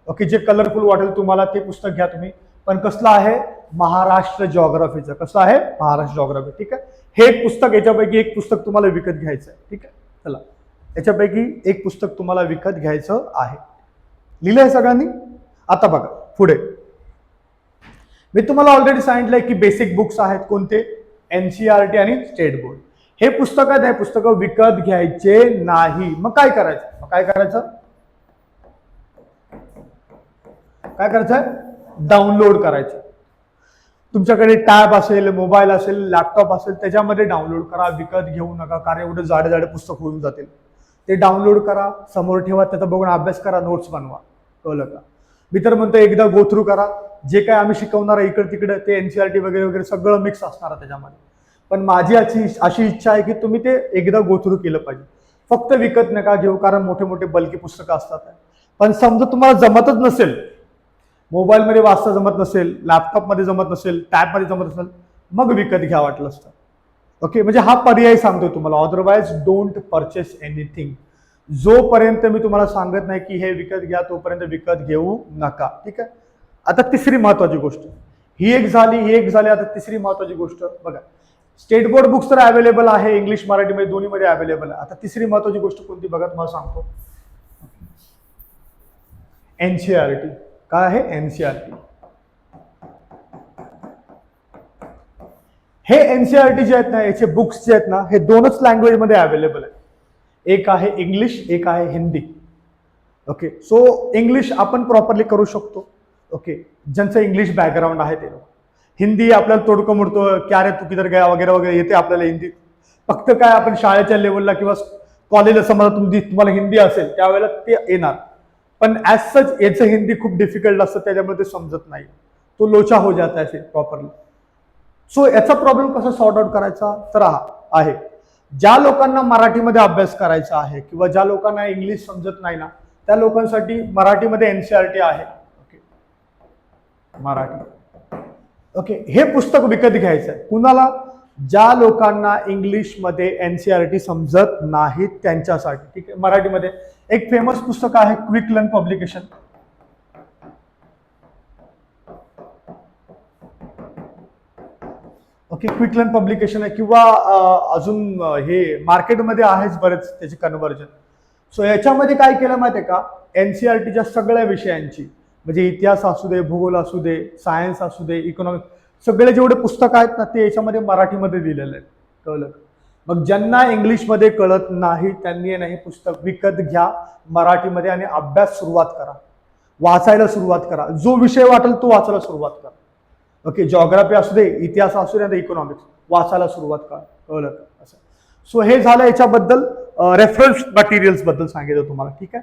Speaker 1: ओके, जे कलरफुल वाटेल तुम्हाला ते पुस्तक घ्या तुम्ही. पण कसलं आहे, महाराष्ट्र जॉग्राफीचं. कसं आहे, महाराष्ट्र जॉग्राफी. ठीक आहे, हे एक पुस्तक, याच्यापैकी एक पुस्तक तुम्हाला विकत घ्यायचं आहे. ठीक आहे, चला याच्यापैकी एक पुस्तक तुम्हाला विकत घ्यायचं आहे. लिहिलंय सगळ्यांनी? आता बघा पुढे, मी तुम्हाला ऑलरेडी सांगितलंय की बेसिक बुक्स आहेत कोणते, एनसीईआरटी आणि स्टेट बोर्ड. हे पुस्तक आहेत, हे पुस्तकं विकत घ्यायचे नाही. मग काय करायचं, काय करायचं डाउनलोड करायचं. तुमच्याकडे टॅब असेल, मोबाईल असेल, लॅपटॉप असेल, त्याच्यामध्ये डाउनलोड करा. विकत घेऊ नका, कारण एवढे जाडे पुस्तक होऊन जातील. ते डाउनलोड करा, समोर ठेवा, त्याचा बघून अभ्यास करा, नोट्स बनवा. कळलं का? मी तर म्हणतो एकदा गो थ्रू करा. जे काय आम्ही शिकवणार आहे इकडे तिकडे ते एनसीईआरटी वगैरे सगळं मिक्स असणार आहे त्याच्यामध्ये. पण माझी अशी इच्छा आहे की तुम्ही ते एकदा गो थ्रू केलं पाहिजे. फक्त विकत नका घेऊ, कारण मोठे बल्की पुस्तकं असतात. पण समजा तुम्हाला जमतच नसेल, मोबाईलमध्ये वाचता जमत नसेल, लॅपटॉपमध्ये जमत नसेल, टॅबमध्ये जमत नसेल, मग विकत घ्या वाटलं असतं. ओके, म्हणजे हा पर्याय सांगतोय तुम्हाला. Otherwise don't purchase anything. जोपर्यंत मी तुम्हाला सांगत नाही की हे विकत घ्या, तोपर्यंत विकत घेऊ नका. ठीक आहे. आता तिसरी महत्वाची गोष्ट, ही एक झाली. आता तिसरी महत्वाची गोष्ट बघा, स्टेट बोर्ड बुक्स तर अवेलेबल आहे, इंग्लिश मराठीमध्ये दोन्हीमध्ये अवेलेबल आहे. आता तिसरी महत्वाची गोष्ट कोणती बघा, तुम्हाला सांगतो. एनसीईआरटी. काय आहे एनसीईआरटी? हे एनसीईआरटी जे आहेत ना, याचे बुक्स जे आहेत ना, हे दोनच लँग्वेज मध्ये अवेलेबल आहे. एक आहे इंग्लिश, एक आहे हिंदी. ओके, सो इंग्लिश आपण प्रॉपरली करू शकतो. ओके, ज्यांचं इंग्लिश बॅकग्राऊंड आहे ते लोक. हिंदी आपल्याला तोडकं मोडतो, क्या रे तू किधर गया वगैरे वगैरे येते आपल्याला हिंदी. फक्त काय आपण शाळेच्या लेवलला किंवा कॉलेजला समजा तुम्हाला हिंदी असेल त्यावेळेला ते येणार. पण ऍज सच याचं हिंदी खूप डिफिकल्ट असतं, त्याच्यामुळे ते समजत नाही. तो लोचा हो जाता है प्रॉपरली. सो याचा प्रॉब्लेम कसा सॉर्ट आउट करायचा तर हा आहे, ज्या लोकांना मराठीमध्ये अभ्यास करायचा आहे किंवा ज्या लोकांना इंग्लिश समजत नाही ना, त्या लोकांसाठी मराठीमध्ये एनसीईआरटी आहे. ओके, मराठी. ओके, हे पुस्तक विकत घ्यायचं आहे कुणाला? ज्या लोकांना इंग्लिशमध्ये एनसीईआरटी समजत नाही त्यांच्यासाठी. ठीक आहे, मराठीमध्ये एक फेमस पुस्तक आहे quick learn publication. Okay, quick learn publication आहे, किंवा अजून हे मार्केटमध्ये आहेच बरेच त्याचे कन्व्हर्जन. सो याच्यामध्ये काय केलं माहिती आहे का, एनसीईआरटीच्या सगळ्या विषयांची, म्हणजे इतिहास असू दे, भूगोल असू दे, सायन्स असू दे, इकॉनॉमिक्स, सगळे जेवढे पुस्तक आहेत ना ते याच्यामध्ये मराठीमध्ये दिलेले आहेत. कळलं? मग ज्यांना इंग्लिशमध्ये कळत नाही त्यांनी नाही पुस्तक विकत घ्या मराठीमध्ये आणि अभ्यास सुरुवात करा, वाचायला सुरुवात करा. जो विषय वाटेल तो वाचायला सुरुवात करा. ओके, जॉग्राफी असू दे, इतिहास असू दे, इकॉनॉमिक्स वाचायला सुरुवात करा. कळलं का? असं. सो हे झालं याच्याबद्दल, रेफरन्स मटेरियल्स बद्दल सांगितलं तुम्हाला. ठीक आहे.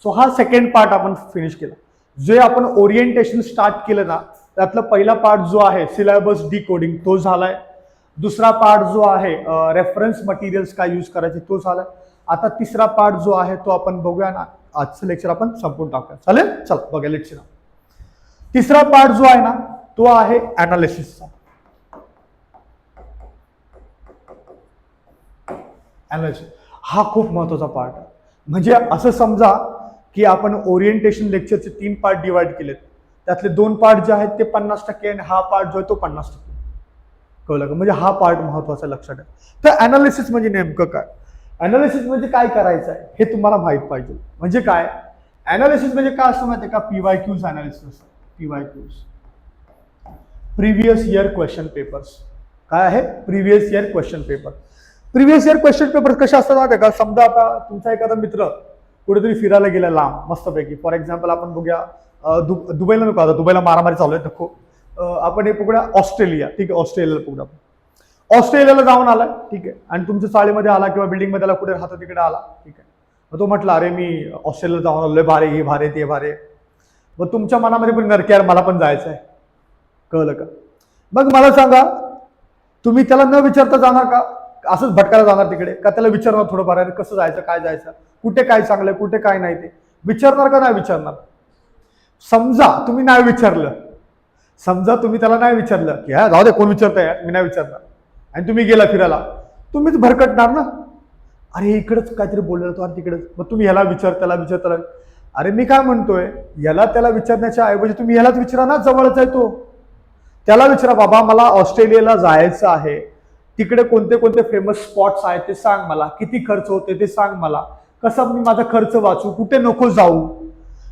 Speaker 1: सो हा सेकंड पार्ट आपण फिनिश केला. जे आपण ओरिएंटेशन स्टार्ट केलं ना, त्यातला पहिला पार्ट जो आहे सिलेबस डिकोडिंग तो झालाय. दुसरा पार्ट जो आहे रेफरन्स मटेरियल्स काय यूज करायचे तो झालाय. आता तिसरा पार्ट जो आहे तो आपण बघूया ना, आजचं लेक्चर आपण संपून टाकूया. चालेल? चला बघा लेक्चर. तिसरा पार्ट जो आहे ना तो आहे अनालिसिसचा. अनालिसिस हा खूप महत्वाचा पार्ट आहे. म्हणजे असं समजा की आपण ओरिएंटेशन लेक्चरचे 3 पार्ट डिवाइड केलेत, त्यातले 2 पार्ट जे आहेत ते 50% आणि हा पार्ट जो आहे तो 50%. कळलं का? म्हणजे हा पार्ट महत्वाचा लक्षात आहे. तर अनालिसिस म्हणजे नेमकं काय? अनालिसिस म्हणजे काय करायचं आहे हे तुम्हाला माहित पाहिजे. म्हणजे काय अनालिसिस म्हणजे काय असतं माहिती आहे का? PYQs analysis. PYQs, previous year question papers. काय आहे? Previous year question paper. Previous year question paper कशा असतात माहिती आहे का? समजा आता तुमचा एखादा मित्र कुठेतरी फिरायला गेला लांब मस्तपैकी, फॉर एक्झाम्पल आपण बघूया दुबईला नको, आता दुबईला मारामारी चालू आहे नको, आपण हे बघूया ऑस्ट्रेलिया. ठीक आहे, ऑस्ट्रेलियाला बघूया आपण. ऑस्ट्रेलियाला जाऊन आला, ठीक आहे, आणि तुमच्या चाळीमध्ये आला किंवा बिल्डिंग मध्ये आला, कुठे राहतो तिकडे आला, ठीक आहे. मग तो म्हटला अरे मी ऑस्ट्रेलियाला जाऊन आलोय, भारे हे भारे ते भारे. मग तुमच्या मनामध्ये पण नरकी यार मला पण जायचं आहे, कळलं का? मग मला सांगा, तुम्ही त्याला न विचारता जाणार का? असंच भटकायला जाणार तिकडे का? त्याला विचारणार थोडंफार अरे कसं जायचं, काय जायचं, कुठे काय चांगलं, कुठे काय नाही, ते विचारणार का नाही विचारणार? समजा तुम्ही नाही विचारलं, समजा तुम्ही त्याला नाही विचारलं की हा जाऊ दे कोण विचारताय, मी नाही विचारणार, आणि तुम्ही गेला फिरायला, तुम्हीच भरकटणार ना. अरे इकडंच काहीतरी बोललेलं तो, अरे तिकडेच. मग तुम्ही ह्याला विचार, त्याला विचार, त्याला. अरे मी काय म्हणतोय, याला त्याला विचारण्याच्या ऐवजी तुम्ही ह्यालाच विचारा ना, जवळच आहे तो. त्याला विचारा बाबा मला ऑस्ट्रेलियाला जायचं आहे, तिकडे कोणते कोणते फेमस स्पॉट्स आहेत ते सांग मला, किती खर्च होते ते सांग मला, कसं मी माझा खर्च वाचू, कुठे नको जाऊ.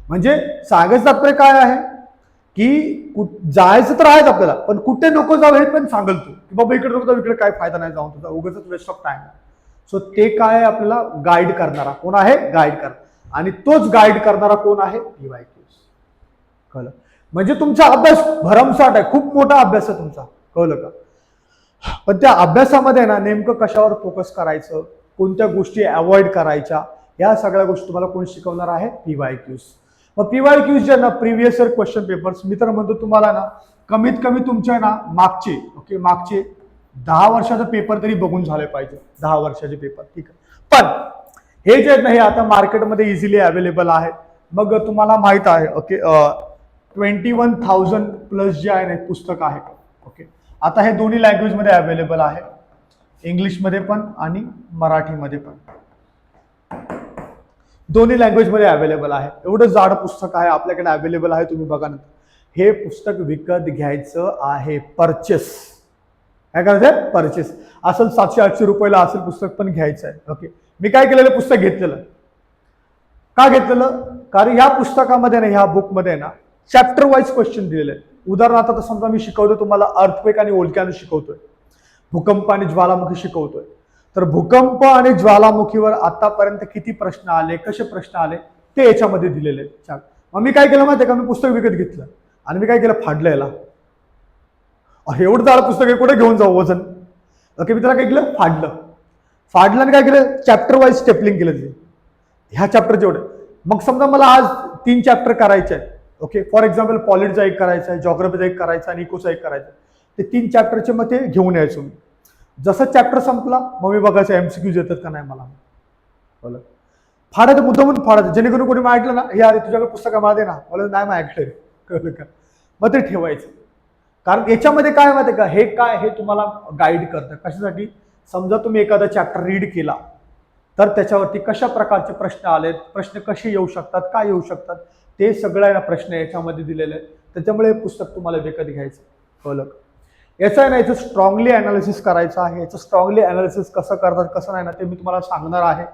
Speaker 1: म्हणजे सांगायचं तात्पर्य काय आहे की जायचं तर आहेच आपल्याला, पण कुठे नको जाऊ हे पण सांगल तू, की बाबा इकडे नको जाऊ, इकडे काय फायदा नाही जाऊन तुझा, उगाच वेस्ट ऑफ टाइम. सो ते काय आहे, आपल्याला गाईड करणारा कोण आहे, गाईड करणारा. आणि तोच गाईड करणारा कोण आहे, PYQs. कळलं? म्हणजे तुमचा अभ्यास भरमसाठ आहे, खूप मोठा अभ्यास आहे तुमचा, कळलं का? पण त्या अभ्यासामध्ये ना नेमकं कशावर फोकस करायचं, कोणत्या गोष्टी अवॉइड करायच्या, या सगळ्या गोष्टी तुम्हाला कोण शिकवणार आहे, PYQs. मग PYQs जे ना प्रिव्हियस इयर क्वेश्चन पेपर्स, मी तर म्हणतो तुम्हाला ना कमीत कमी तुमच्या ना मागचे 10 वर्षाचा पेपर तरी बघून झाले पाहिजे, 10 वर्षाचे पेपर, ठीक आहे. पण हे जे आहेत ना हे आता मार्केटमध्ये इझिली अवेलेबल आहे. मग तुम्हाला माहित आहे 21,000 प्लस जे आहे ना पुस्तक आहे. ओके, आता हे दोन्ही लँग्वेजमध्ये अवेलेबल आहे, इंग्लिशमध्ये पण आणि मराठीमध्ये पण, दोन्ही लँग्वेजमध्ये अवेलेबल आहे. एवढं जाड पुस्तक आहे आपल्याकडे अवेलेबल आहे, तुम्ही बघा ना. हे पुस्तक विकत घ्यायचं आहे, परचेस. काय करायचं, परचेस. असेल 700-800 रुपयाला असेल पुस्तक, पण घ्यायचं आहे. ओके, मी काय केलेलं, पुस्तक घेतलेलं. का घेतलेलं? कारण ह्या पुस्तकामध्ये ना, ह्या बुकमध्ये ना चॅप्टर वाईज क्वेश्चन दिलेले आहेत. उदाहरणार्थ आता समजा मी शिकवतोय तुम्हाला अर्थक्वेक आणि व्होल्कॅनो शिकवतोय, भूकंप आणि ज्वालामुखी शिकवतोय. तर भूकंप आणि ज्वालामुखीवर आतापर्यंत किती प्रश्न आले, कसे प्रश्न आले, ते याच्यामध्ये दिलेले आहेत. मग मी काय केलं माहितीये का, मी पुस्तक विकत घेतलं आणि मी काय केलं, फाडलं याला. एवढं जाड पुस्तक आहे, कुठे घेऊन जाऊ वजन. ओके, मी त्याला काय केलं, फाडलं आणि काय केलं, चॅप्टर वाईज स्टेपलिंग केलं ते, ह्या चॅप्टर जेवढे. मग समजा मला आज 3 चॅप्टर करायचे आहेत. ओके, फॉर एक्झाम्पल पॉलिटीचा एक करायचा आहे, जॉग्राफीचा एक करायचा आणि इकोचा एक करायचा. ते 3 चॅप्टरचे मग ते घेऊन यायचो मी. जसं चॅप्टर संपला मग मी बघायचं MCQs येतात का नाही मला. बोला, फाडायचं, मुद्दामून फाडायचं, जेणेकरून कोणी ऐकलं ना, हे अरे तुझ्याकडे पुस्तक मला दे ना, बोला नाही माझ्याकडे, कळलं का? मग ते ठेवायचं. कारण याच्यामध्ये काय माहिती का, हे काय, हे तुम्हाला गाईड करतं. कशासाठी? समजा तुम्ही एखादा चॅप्टर रीड केला तर त्याच्यावरती कशा प्रकारचे प्रश्न आलेत, प्रश्न कसे येऊ शकतात, काय येऊ शकतात, ते सगळं ना प्रश्न याच्यामध्ये दिलेले आहेत. त्याच्यामुळे हे पुस्तक तुम्हाला विकत घ्यायचं, कळलं? याचं आहे ना, याचं स्ट्रॉंगली अनालिसिस करायचं आहे. याचं स्ट्रॉंगली अनालिसिस कसं करतात, कसं नाही ना, ते मी तुम्हाला सांगणार आहे.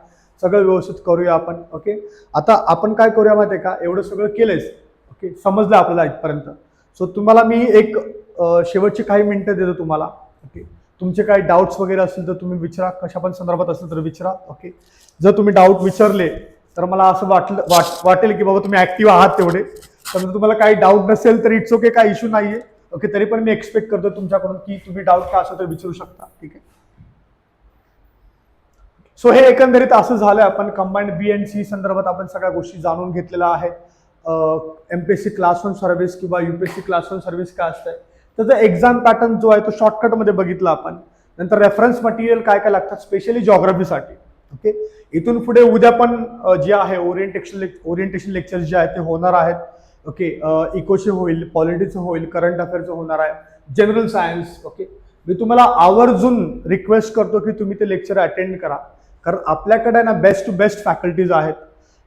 Speaker 1: सगळं व्यवस्थित करूया आपण. ओके, आता आपण काय करूया माहिती आहे का, एवढं सगळं केलंच. ओके, समजलं आपल्याला इथपर्यंत. सो तुम्हाला मी एक शेवटची काही मिनिटं देतो तुम्हाला. ओके, तुमचे काही डाऊट्स वगैरे असतील तर तुम्ही विचारा, कशा पण संदर्भात असेल तर विचारा. ओके, जर तुम्ही डाऊट विचारले तर मला असं वाटेल की बाबा तुम्ही ऍक्टिव्ह आहात तेवढे. तर तुम्हाला काही डाऊट नसेल तर इट्स ओके, काही इश्यू नाहीये. ओके, तरी पण मी एक्सपेक्ट करतो तुमच्याकडून की तुम्ही डाऊट काय असेल तर विचारू शकता. ठीक आहे. सो हे एकंदरीत असं झालं, आपण कंबाईंड बी अँड सी संदर्भात आपण सगळ्या गोष्टी जाणून घेतलेल्या आहेत. MPSC क्लास 1 सर्व्हिस किंवा UPSC क्लास 1 सर्व्हिस काय असतंय, त्याचा एक्झाम पॅटर्न जो आहे तो शॉर्टकटमध्ये बघितला आपण. नंतर रेफरन्स मटेरियल काय काय लागतात, स्पेशली जॉग्राफीसाठी. ओके, इथून पुढे उद्या पण जे आहे ओरिएंटेशन लेक्चर्स जे आहेत ते होणार आहेत. ओके, इकोचे होईल, पॉलिटिक्सचं होईल, करंट अफेअरचं होणार आहे, जनरल सायन्स. ओके, मी तुम्हाला आवर्जून रिक्वेस्ट करतो की तुम्ही ते लेक्चर अटेंड करा, कारण आपल्याकडे ना बेस्ट टू बेस्ट फॅकल्टीज आहेत.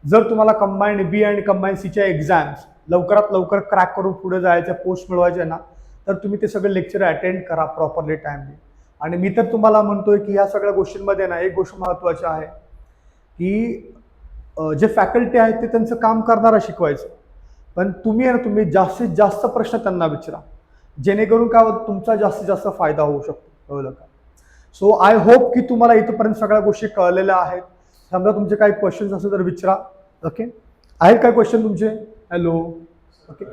Speaker 1: जर तुम्हाला कंबाईंड बी आणि कंबाईंड सीच्या एक्झाम्स लवकरात लवकर क्रॅक करून पुढे जायच्या, पोस्ट मिळवायचे ना, तर तुम्ही ते सगळे लेक्चर अटेंड करा प्रॉपरली, टाइमली. आणि मी तर तुम्हाला म्हणतोय की या सगळ्या गोष्टींमध्ये ना एक गोष्ट महत्त्वाची आहे की जे फॅकल्टी आहेत ते त्यांचं काम करणारा शिकवायचं, पण तुम्ही जास्तीत जास्त प्रश्न त्यांना विचारा, जेणेकरून काय होतं, तुमचा जास्तीत जास्त फायदा होऊ शकतो. कळलं का? सो आय होप की तुम्हाला इथपर्यंत सगळ्या गोष्टी कळलेल्या आहेत. समजा तुमचे काही क्वेश्चन्स असेल तर विचारा. ओके, आहेत काय क्वेश्चन तुमचे? हॅलो. ओके,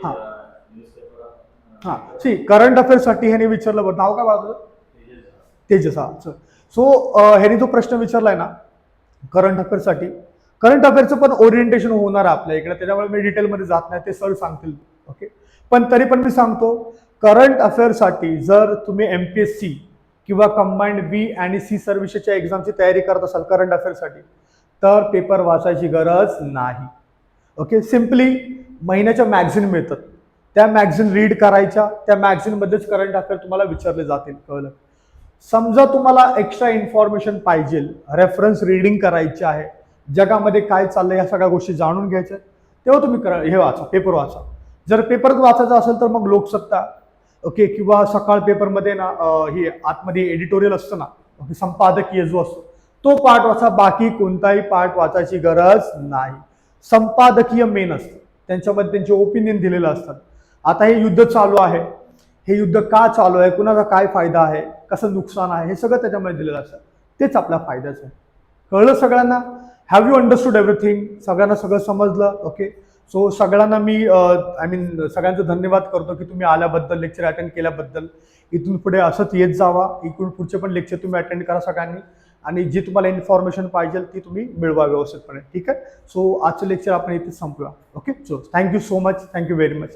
Speaker 1: हां हां, करंट अफेअर्ससाठी ह्याने विचारलं, बरं नाव काय बाळा? तेजस. हा, सो ह्याने जो प्रश्न विचारलाय ना, करंट अफेअरसाठी. करंट अफेअरचं पण ओरिएंटेशन होणार आहे आपल्या इकडे, त्याच्यामुळे मी डिटेलमध्ये जात नाही, ते सर सांगतील. ओके, पण तरी पण मी सांगतो, करंट अफेअरसाठी जर तुम्ही MPSC किंवा कंबाईंड बी आणि सी सर्व्हिसेसच्या एक्झामची तयारी करत असाल करंट अफेअरसाठी, तर पेपर वाचायची गरज नाही. ओके, सिम्पली महिन्याच्या मॅगझिन मिळतात, त्या मॅगझिन रीड करायच्या, त्या मॅगझिनमध्येच करंट अफेअर तुम्हाला विचारले जातील. कळलं? समजा तुम्हाला एक्स्ट्रा इन्फॉर्मेशन पाहिजे, रेफरन्स रीडिंग करायची आहे, जगामध्ये काय चाललंय या सगळ्या गोष्टी जाणून घ्यायच्या, तेव्हा तुम्ही हे वाचा, पेपर वाचा. जर पेपर वाचायचा असेल तर मग लोकसत्ता, ओके, किंवा सकाळ पेपरमध्ये ना हे आतमध्ये एडिटोरियल असतं ना, ओके, संपादकीय जो असतो तो पार्ट वाचा. बाकी कोणताही पार्ट वाचायची गरज नाही. संपादकीय मेन असतं, त्यांच्यामध्ये त्यांचे ओपिनियन दिलेलं असतात. आता हे युद्ध चालू आहे, हे युद्ध का चालू आहे, कुणाचा काय फायदा आहे, कसं नुकसान आहे, हे सगळं त्याच्यामध्ये दिलेलं असतं. तेच आपल्या फायद्याचं आहे. कळलं सगळ्यांना? Have you understood everything? सगळ्यांना सगळं समजलं? ओके, सो सगळ्यांना मी सगळ्यांचं धन्यवाद करतो की तुम्ही आल्याबद्दल, लेक्चर अटेंड केल्याबद्दल. इथून पुढे असंच येत जावा, इकडून पुढचे पण लेक्चर तुम्ही अटेंड करा सगळ्यांनी, आणि जी तुम्हाला इन्फॉर्मेशन पाहिजे ती तुम्ही मिळवा व्यवस्थितपणे. ठीक आहे, सो आजचं लेक्चर आपण इथे संपूया. Okay, so thank you so much, thank you very much.